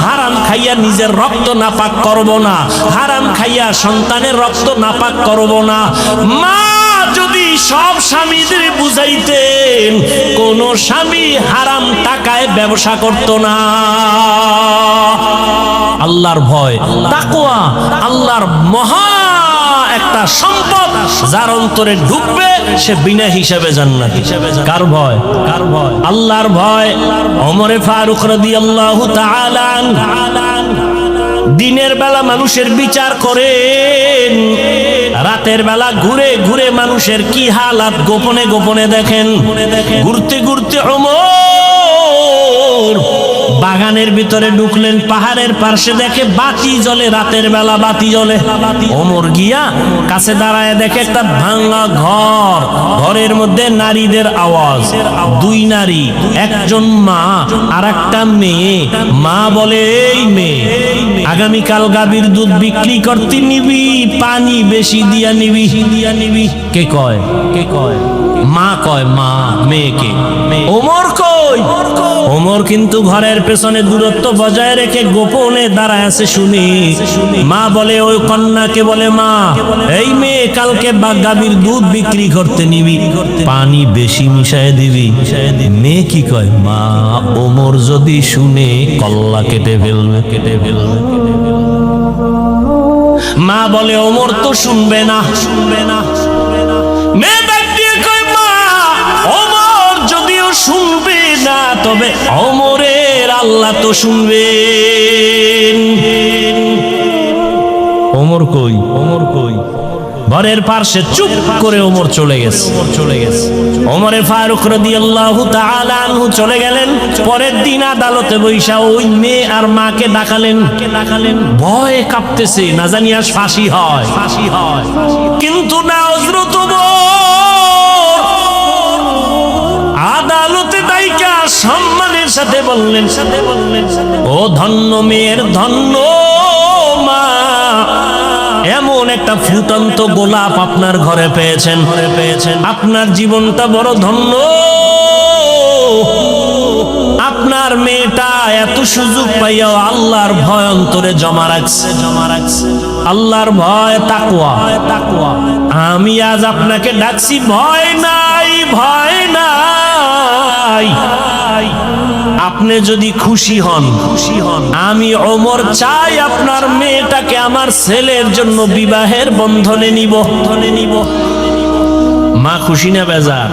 হারাম খাইয়া নিজের রক্ত নাপাক করব না, হারাম খাইয়া সন্তানের রক্ত নাপাক করব না। মা যদি সব স্বামীদের বুঝাইতেন, কোন স্বামী হারাম টাকায় ব্যবসা করত না। আল্লাহর ভয়, তাকওয়া আল্লাহর মহা একটা সম্পদ, যার অন্তরে ঢুকবে সে বিনা হিসাবে জান্নাতি। কার ভয়? কার ভয়? আল্লাহর ভয়। ওমরে ফারুক রাদিয়াল্লাহু তাআলা দিনের বেলা মানুষের বিচার করেন, রাতের বেলা ঘুরে ঘুরে মানুষের কি হালাত গোপনে গোপনে দেখেন। ঘুরতে ঘুরতে ওমর বাগানের ভিতরে ঢুকলেন, পাহাড়ের পাশে দেখে বাতি জ্বলে, রাতের বেলা বাতি জ্বলে। ওমর গিয়া কাছে দাঁড়ায় দেখে একটা ভাঙা ঘর, ঘরের মধ্যে নারীদের আওয়াজ, দুই নারী, একজন মা আর একটা মেয়ে। মা বলে, এই মেয়ে, আগামীকাল গাভীর দুধ বিক্রি করতে নিবি, পানি বেশি দিয়া নিবি, দিয়া নিবি। কে কয়? কে কয়? মা কয়, মা মেয়েকে। ওমর কই? ওমর কিন্তু ঘরের পেছনে দূরত্ব বজায় রেখে গোপনে দাঁড়ায় আছে শুনি। মা বলে, ওই কন্যাকে বলে, মা এই মেয়ে কালকে গাভীর দুধ বিক্রি করতে নিবি, পানি বেশি মিশায় দিবি। মেয়ে কি কয়? মা ওমর যদি শুনে কল্লা কেটে ফেলবে, কেটে ফেলবে। মা বলে, ওমর তো শুনবে না, শুনবে না। মেয়ে ডাক দিয়ে কয়, মা ওমর যদিও শুনবে না, তবে ওমরের আল্লাহ তো শুনবেন। ওমর কই? ওমর কই? ঘরের পাশে চুপ করে ওমর চলে গেছে, চলে গেছে। ওমরে ফারুক রাদিয়াল্লাহু তাআলা আনহু চলে গেলেন। পরের দিন আদালতে বৈশা ওই মেয়ে আর মাকে ডাকালেন, ভয়ে কাঁপতেছে, না জানি আজ ফাঁসি হয়, ফাঁসি হয়। কিন্তু না, হযরত ওমর আদালতে দাইকা সম্মানের সাথে বললেন, ও ধন্য মেয়ের ধন্য মা, এমন একটা ফুটন্ত গোলাপ আপনার ঘরে পেয়েছেন, আপনার জীবনটা বড় ধন্য। আপনার মেয়েটা এত সুযোগ পাইয়াও আল্লাহর ভয় অন্তরে জমা রাখছে। আল্লাহর ভয়, তাকওয়া। আমি আজ আপনাকে ডাকছি, ভয় নাই, ভয় নাই। আপনি যদি খুশি হন, আমি ওমর চাই আপনার মেয়েটাকে আমার ছেলের জন্য বিবাহের বন্ধনে নিব। মা খুশি না বেজার?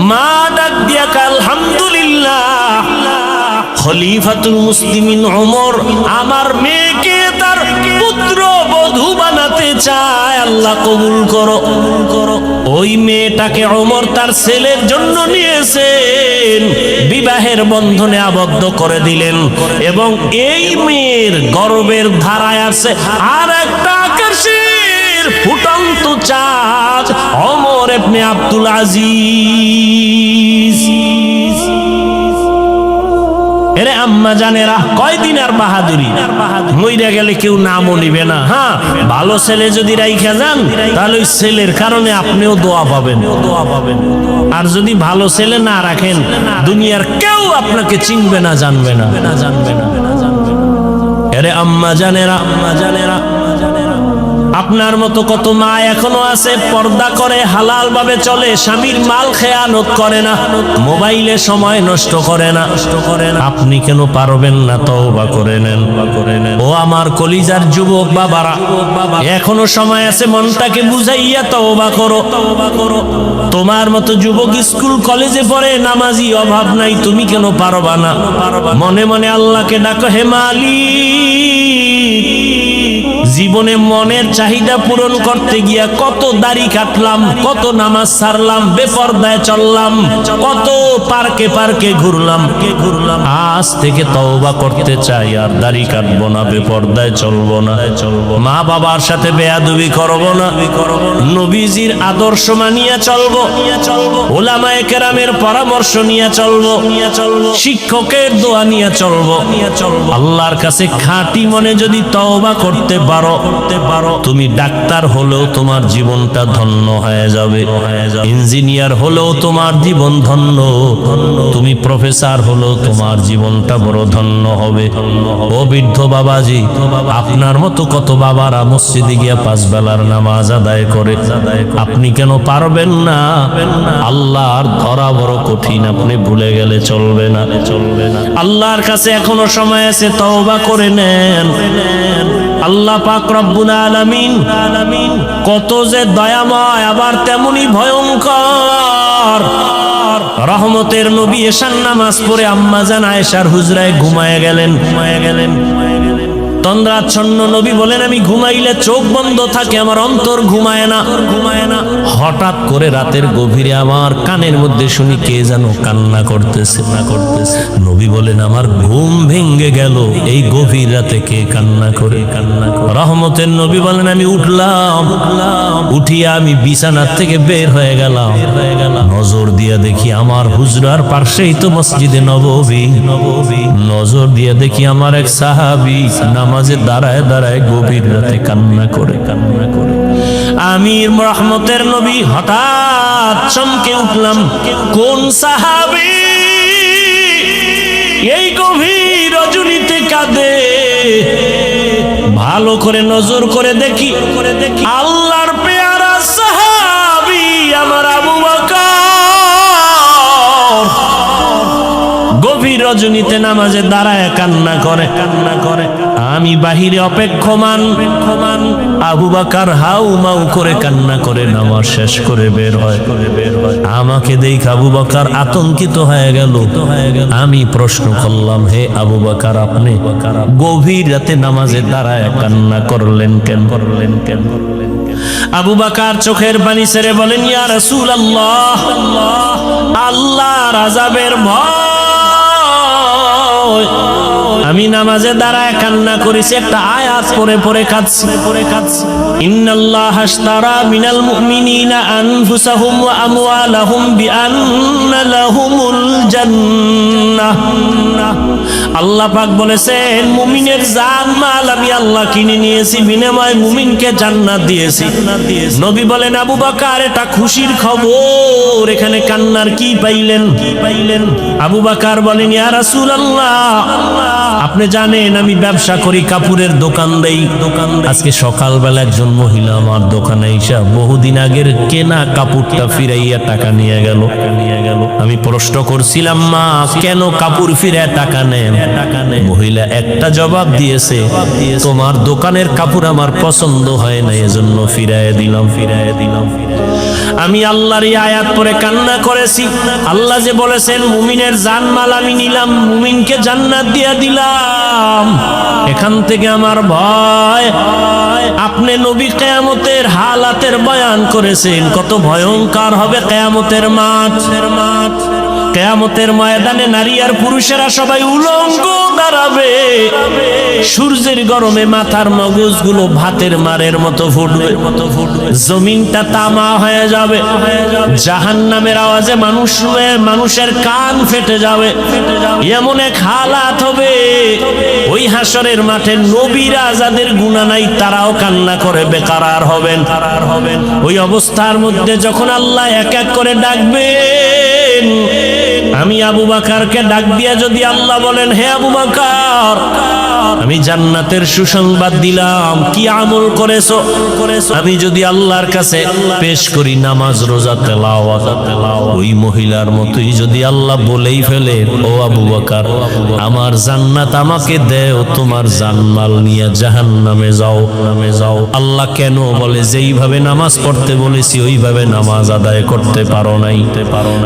মা ডাক দিয়া আলহামদুলিল্লাহ, খলিফাতুল মুসলিমিন ওমর আমার মেয়েকে তার পুত্র বধূ বানাতে চায়, আল্লাহ কবুল করো। ওই মেয়েটাকে ওমর তার ছেলের জন্য নিয়েছেন, বিবাহের বন্ধনে আবদ্ধ করে দিলেন। এবং এই মেয়ের গর্বের ধারায় আছে আর একটা আকাশের ফুটন্ত চাঁদ, ওমর ইবনে আব্দুল আজিজ। এরে আম্মা জানেরা, কয়দিন আর বাহাদুরি, মইরা গেলে কেউ নামও নিবে না। হ্যাঁ, ভালো ছেলে যদি রাইখা যান তাহলে ওই ছেলের কারণে আপনিও দোয়া পাবেন। আর যদি ভালো ছেলে না রাখেন, দুনিয়ার কেউ আপনাকে চিনবে না, জানবে না। এরে আম্মা জানেরা, আপনার মতো কত মা এখনো আছে, পর্দা করে, হালাল ভাবে চলে, স্বামীর মাল খেয়ানত করে না, মোবাইলে সময় নষ্ট করে না। আপনি কেন পারবেন না? তওবা করে নেন। ও আমার কলিজার যুবক বাবারা, এখনো সময় আছে, মনটাকে বুঝাইয়া তওবা করো। তোমার মতো যুবক স্কুল কলেজে পড়ে, নামাজি, অভাব নাই, তুমি কেন পারবা না? মনে মনে আল্লাহকে ডাকো, হে মালিক, জীবনে মনের চাহিদা পূরণ করতে গিয়া কত দাড়ি কাটলাম, কত নামাজ ছাড়লাম, বেপরদায় চললাম, কত পার্কে পার্কে ঘুরলাম। আজ থেকে তওবা করতে চাই, আর দাড়ি কাটবো না, বেপরদায় চলবো না, মা বাবার সাথে বেয়াদবি করবো না, নবীজির আদর্শ মানিয়া চলবো, উলামায়ে কেরামের পরামর্শ নিয়ে চলবো, শিক্ষকের দোয়া নিয়ে চলবো। আল্লাহর কাছে খাঁটি মনে যদি তওবা করতে পারো, তুমি ডাক্তার হলেও তোমার জীবনটা ধন্য হয়ে যাবে, ইঞ্জিনিয়ার হলেও তোমার জীবন ধন্য, তুমি প্রফেসর হলেও তোমার জীবনটা বড় ধন্য হবে। ও বৃদ্ধ বাবাজি, আপনার মতো কত বাবারা মসজিদে গিয়া 5 বেলার নামাজ আদায় করে, আপনি কেন পারবেন না? আল্লাহর ধরা বড় কঠিন, আপনি ভুলে গেলে চলবে না। আল্লাহর কাছে এখনো সময় আছে, তওবা করে নেন। আল্লাহ পাক রব্বুল আলামিন কত যে দয়াময়, আবার তেমনি ভয়ঙ্কর। রহমতের নবী এশার নামাজ পড়ে আম্মাজান আয়েশার হুজরায় ঘুমায়ে গেলেন। তন্দ্রাচ্ছন্ন নবী বলেন, আমি ঘুমাইলে চোখ বন্ধ থাকে, আমার অন্তর ঘুমায় না। হঠাৎ করে রাতের গভীরে আমার কানের মধ্যে শুনি কে যেন কান্না করতেছে। নবী বলেন, আমার ঘুম ভেঙে গেল, এই গভীর রাতে কে কান্না করে? রহমতের নবী বলেন, আমি উঠলাম, উঠিয়া আমি বিছানার থেকে বের হয়ে গেলাম, নজর দিয়া দেখি আমার হুজরার পাশেই তো মসজিদে নববী। নজর দিয়া দেখি আমার এক সাহাবী নামাজে দাঁড়ায় দাঁড়ায় গভীর রাতে কান্না করে। আমি রহমতের নবী হঠাৎ চমকে উঠলাম, কোন সাহাবী এই গভীর রজনীতে কাঁদে? ভালো করে নজর করে দেখি, আল্লাহর পেয়ারা সাহাবী আমার আবু বকর গভীর রজনীতে নামাজে দাঁড়ায় কান্না করে। আমি বাহিরে অপেক্ষমান, আবু বকর হাউ মাউ করে কান্না করে নামাজ শেষ করে বের হয়। আমাকে দেখে আবু বকর আতঙ্কিত হয়ে গেল। আমি প্রশ্ন করলাম, হে আবু বকর, আপনি গভীর রাতে নামাজে দাঁড়ায় কান্না করলেন কেন? আবু বকর চোখের পানি ছেড়ে বলেন, ইয়া রাসূলুল্লাহ, আল্লাহর আযাবের ভয় আমি নামাজে দাঁড়ায় কান্না করেছি, একটা আয়াত পড়ে পড়ে কাঁদছি। ইন্নাল্লাহা আশতারা মিনাল মুমিনিনা আনফুসাহুম ওয়া আমওয়ালাহুম বিআন্না লাহুমুল জান্নাহ। আল্লাহ পাক বলেছেন, মুমিনের জান মাল আমি আল্লাহ কিনে নিয়েছি, বিনিময়ে মুমিনকে জান্নাত দিয়েছি। নবী বলেন, আবু বকর এটা খুশির খবর, এখানে কান্নার কি পাইলেন? আবু বকর বলেন, ইয়া রাসূলুল্লাহ, আপনি জানেন আমি ব্যবসা করি, কাপড়ের দোকান দেই। আজকে সকালবেলা একজন মহিলা আমার দোকানে এসে বহুদিন আগের কেনা কাপড়টা ফিরাইয়া টাকা নিয়ে গেল। আমি প্রশ্ন করছিলাম, মা কেন কাপড় ফিরায় টাকা নেন? মহিলা একটা জবাব দিয়েছে, তোমার দোকানের কাপড় আমার পছন্দ হয় না, এজন্য ফিরায় দিলাম। আমি আল্লাহর এই আয়াত পড়ে কান্না করেছি। আল্লাহ যে বলেছেন মুমিনের জানমাল আমি নিলাম, মুমিনকে জান্নাত দিয়ে দিলাম। এখান থেকে আমার ভয়, আপনি নবী কিয়ামতের হালাতের বয়ান করেছেন, কত ভয়ঙ্কর হবে কিয়ামতের মাঠ। কিয়ামতের ময়দানে নারী আর পুরুষেরা সবাই উলঙ্গ দাঁড়াবে। সূর্যের গরমে মাথার মগজগুলো ভাতের মারের মতো ফুটবে, জমিনটা তামা হয়ে যাবে। জাহান্নামের আওয়াজে মানুষের কান ফেটে যাবে। এমন এক হালাত হবে, ওই হাসরের মাঠে নবীরা যাদের গুনাহ নাই তারাও কান্না করে বেকারার হবেন। ওই অবস্থার মধ্যে যখন আল্লাহ এক এক করে ডাকবেন, আমি আবু বকরকে ডাক দিয়া যদি আল্লাহ বলেন, হে আবু বকর, আমি জান্নাতের সুসংবাদ দিলাম, কি আমল করেছো? আমি যদি আল্লাহর কাছে পেশ করি নামাজ, রোজা, তেলাওয়াত, ওই মহিলার মতোই যদি আল্লাহ বলেই ফেলে, ও আবু বকর, আমার জান্নাত আমাকে দেও, তোমার জানমাল নিয়ে জাহান্নামে যাও। আল্লাহ কেন বলে, যেইভাবে নামাজ পড়তে বলেছি ওইভাবে নামাজ আদায় করতে পারো নাই।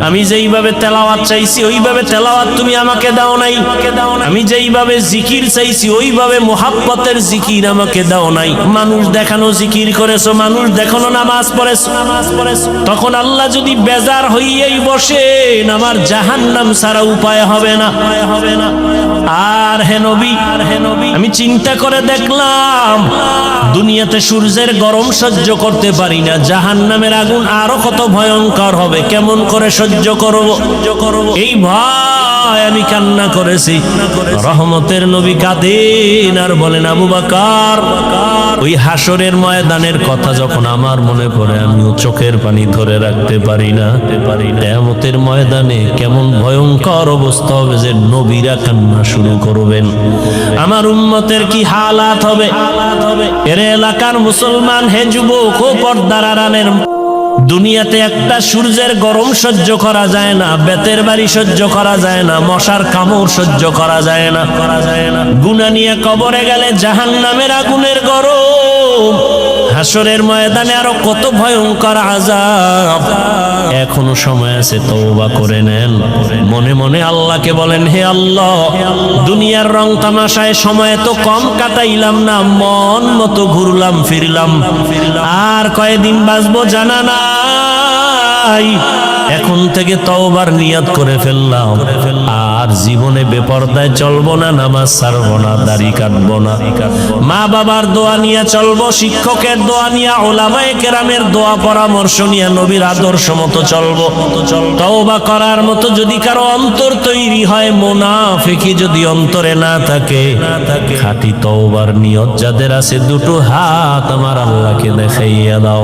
আমি যেইভাবে তেলাওয়াত চাইছি ওইভাবে তেলাওয়াত তুমি আমাকে দাও নাই। আমি যেইভাবে জিকির চাইছি ওইভাবে মুহাব্বতের জিকির আমাকে দাও নাই। মানুষ দেখানো জিকির করেছো, মানুষ দেখানো নামাজ পড়েছো। তখন আল্লাহ যদি বেজার হইয়াই বসেন, আমার জাহান্নাম ছাড়া উপায় হবে না। আর হে নবী, আমি চিন্তা করে দেখলাম, দুনিয়াতে সূর্যের গরম সহ্য করতে পারি না, জাহান্নামের আগুন আরো কত ভয়ঙ্কর হবে, কেমন করে সহ্য করব? এই ভয় আমি কান্না করেছি। রহমতের নবী কাঁদেন আর বলেন, আবু বকর, ওই হাসরের ময়দানের কথা যখন আমার মনে পড়ে, আমিও চোখের পানি ধরে রাখতে পারি না। কিয়ামতের ময়দানে কেমন ভয়ঙ্কর অবস্থা হবে যে নবীরা কান্না শুরু করবেন। আমার উম্মতের কি হালাত হবে? এর এলাকার মুসলমান, হে যুবক ও পর্দার আড়ালের, দুনিয়াতে একটা সূর্যের গরম সহ্য করা যায় না, বেতের বাড়ি সহ্য করা যায় না, মশার কামড় সহ্য করা যায় না। গুনাহ নিয়ে কবরে গেলে জাহান্নামের আগুনের গরম, হাসরের ময়দানে আরো কত ভয়ঙ্কর আযাব। এখনো সময় আছে, তওবা করে নেন। মনে মনে আল্লাহকে বলেন, হে আল্লাহ, দুনিয়ার রং তামাশায় সময় তো কম কাটাইলাম না, মন মতো ঘুরলাম ফিরলাম, আর কয়দিন বাঁচবো জানা নাই। এখন থেকে তওবার নিয়ত করে ফেললাম, আর জীবনে বেপরদায় চলবো না, নামাজ ছাড়বো না, দাড়ি কাটবো না, মা বাবার দোয়া নিয়ে চলবো, শিক্ষকের দোয়া নিয়ে, উলামায়ে কেরামের দোয়া পরামর্শ নিয়ে নবীর আদর্শ মতো চলবো। তওবা করার মতো যদি কারো অন্তর তৈরি হয়, মুনাফিকি যদি অন্তরে না থাকে, খাঁটি তওবার নিয়ত যাদের আছে, দুটো হাত আমার আল্লাহকে দেখাইয়া দাও।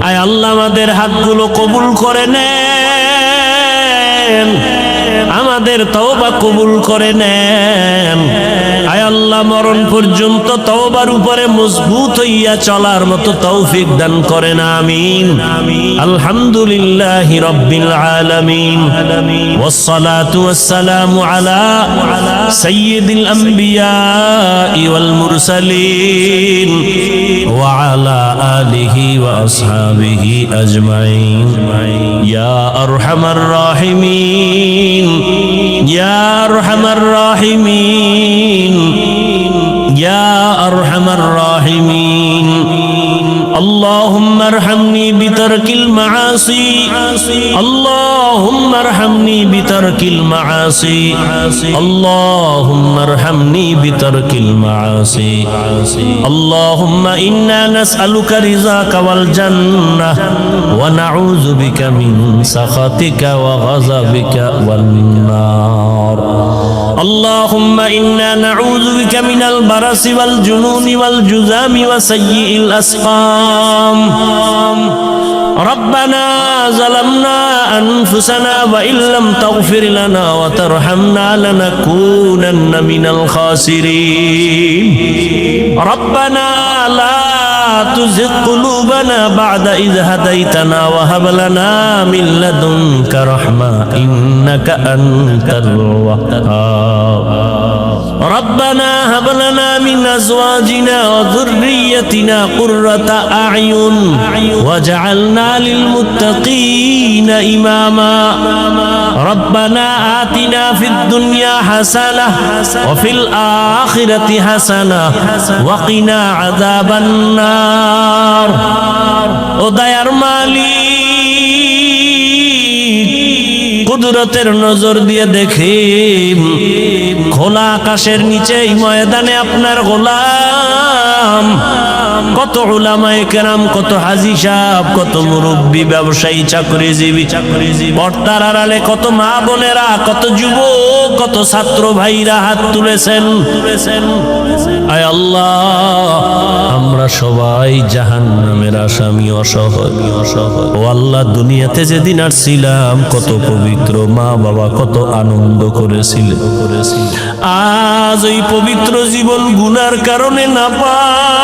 আয় আল্লাহ, আমাদের হাতগুলো কবুল করে নেন, আমাদের তওবা কবুল করে নেন। আয় আল্লাহ, মরণ পর্যন্ত তওবার উপরে মজবুত হইয়া চলার মতো তৌফিক দান করেন, আমিন। আলহামদুলিল্লাহি রাব্বিল আলামিন, ওয়াসসালাতু ওয়াসসালামু আলা সাইয়্যিদিল আমবিয়া ওয়াল মুরসালিন ওয়া আলা আলিহি ওয়া আসহাবিহি আজমাইন। ইয়া আরহামার রাহিমিন, ইয়া আরহামার রাহিমিন, ইয়া আরহামার রাহিমিন। اللهم ارحمني بترك المعاصي اللهم ارحمني بترك المعاصي اللهم ارحمني بترك المعاصي اللهم إنا نسألك رضاك والجنة ونعوذ بك من سخطك وغضبك والنار اللهم إنا نعوذ بك من البرص والجنون والجذام وسيء الأسقام ربنا ظلمنا أنفسنا وإن لم تغفر لنا وترحمنا لنكونن من الخاسرين ربنا لا تزغ قلوبنا بعد إذ هديتنا وهب لنا من لدنك رحمة إنك أنت الوهاب ربنا هب لنا من أزواجنا وذريتنا قرة أعين واجعلنا للمتقين إماما ربنا آتنا في الدنيا حسنة وفي الآخرة حسنة وقنا عذاب النار ودير মালিক কুদরতের নজর দিয়ে দেখেন খোলা আকাশের নিচে এই ময়দানে আপনার গোলাম কত উলামায়ে কেরাম কত হাজী সাহেব কত মুরব্বী ব্যবসায়ী চাকরিজীবী পর্দার আড়ালে কত মা বোনেরা কত যুবক কত ছাত্র ভাইরা হাত তুলেছেন আয় আল্লাহ আমরা সবাই জাহান্নামের আসামি অসহায় ও আল্লাহ দুনিয়াতে যেদিন আসছিলাম কত পবিত্র মা বাবা কত আনন্দ করেছিলেন আজ ওই পবিত্র জীবন গুনার কারণে নাপাক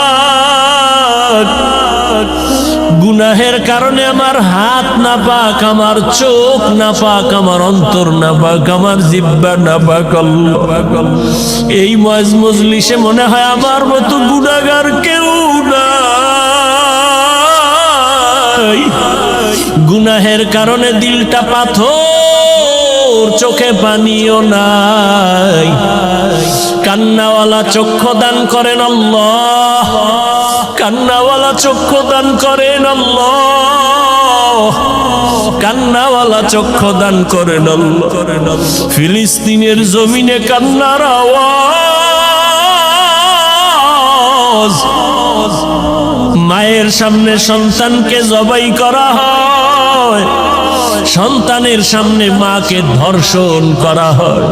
গুনাহের কারণে আমার হাত নাপাক আমার চোখ নাপাক আমার অন্তর নাপাক আমার জিহ্বা নাপাক এই মজলিসে মনে হয় আমার মতো গুনাহগার কেউ নাই গুনাহের কারণে দিলটা পাথর চোখে পানিও নাই কান্নাওয়ালা চক্ষু দান করেন আল্লাহ কান্নাওয়ালা চক্ষু দান করেন আল্লাহ কান্নাওয়ালা চক্ষু দান করেন আল্লাহ ফিলিস্তিনের জমিনে কান্নার আওয়াজ মায়ের সামনে সন্তানকে জবাই করা হয় সন্তানের সামনে মাকে ধর্ষণ করা হয়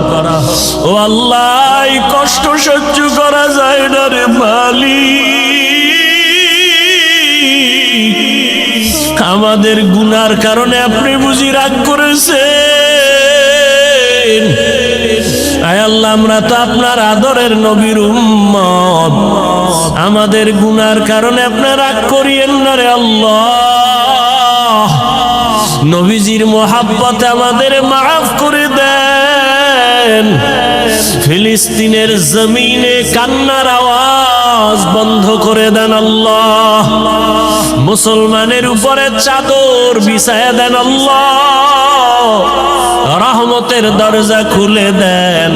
ও আল্লাহ এই কষ্ট সহ্য করা যায় না রে মালিক আমাদের গুনার কারণে আপনি বুঝি রাগ করেছেন আয় আল্লাহ আমরা তো আপনার আদরের নবীর উম্মত আমাদের গুনার কারণে আপনি রাগ করিয়েন না রে আল্লাহ নবীজির মোহাব্বতে আমাদের মাফ করে দেন ফিলিস্তিনের জমিনে কান্নার আওয়াজ বন্ধ করে দেন আল্লাহ মুসলমানের উপরে চাদর বিছায়া দেন আল্লাহ রহমতের দরজা খুলে দেন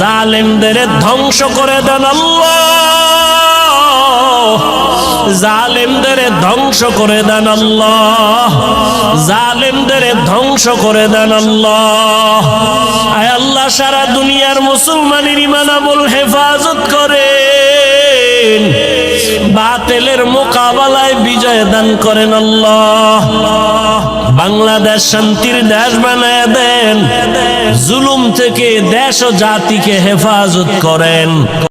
জালেমদের ধ্বংস করে দেন আল্লাহ জালেমদের ধ্বংস করে দেন আল্লাহ জালেমদের ধ্বংস করে দেন আল্লাহ আয় আল্লাহ সারা দুনিয়ার মুসলমানের ঈমান আমল হেফাজত করেন বাতিলের মোকাবেলায় বিজয় দান করেন আল্লাহ বাংলাদেশ শান্তির দেশ বানায় দেন জুলুম থেকে দেশ ও জাতিকে হেফাজত করেন।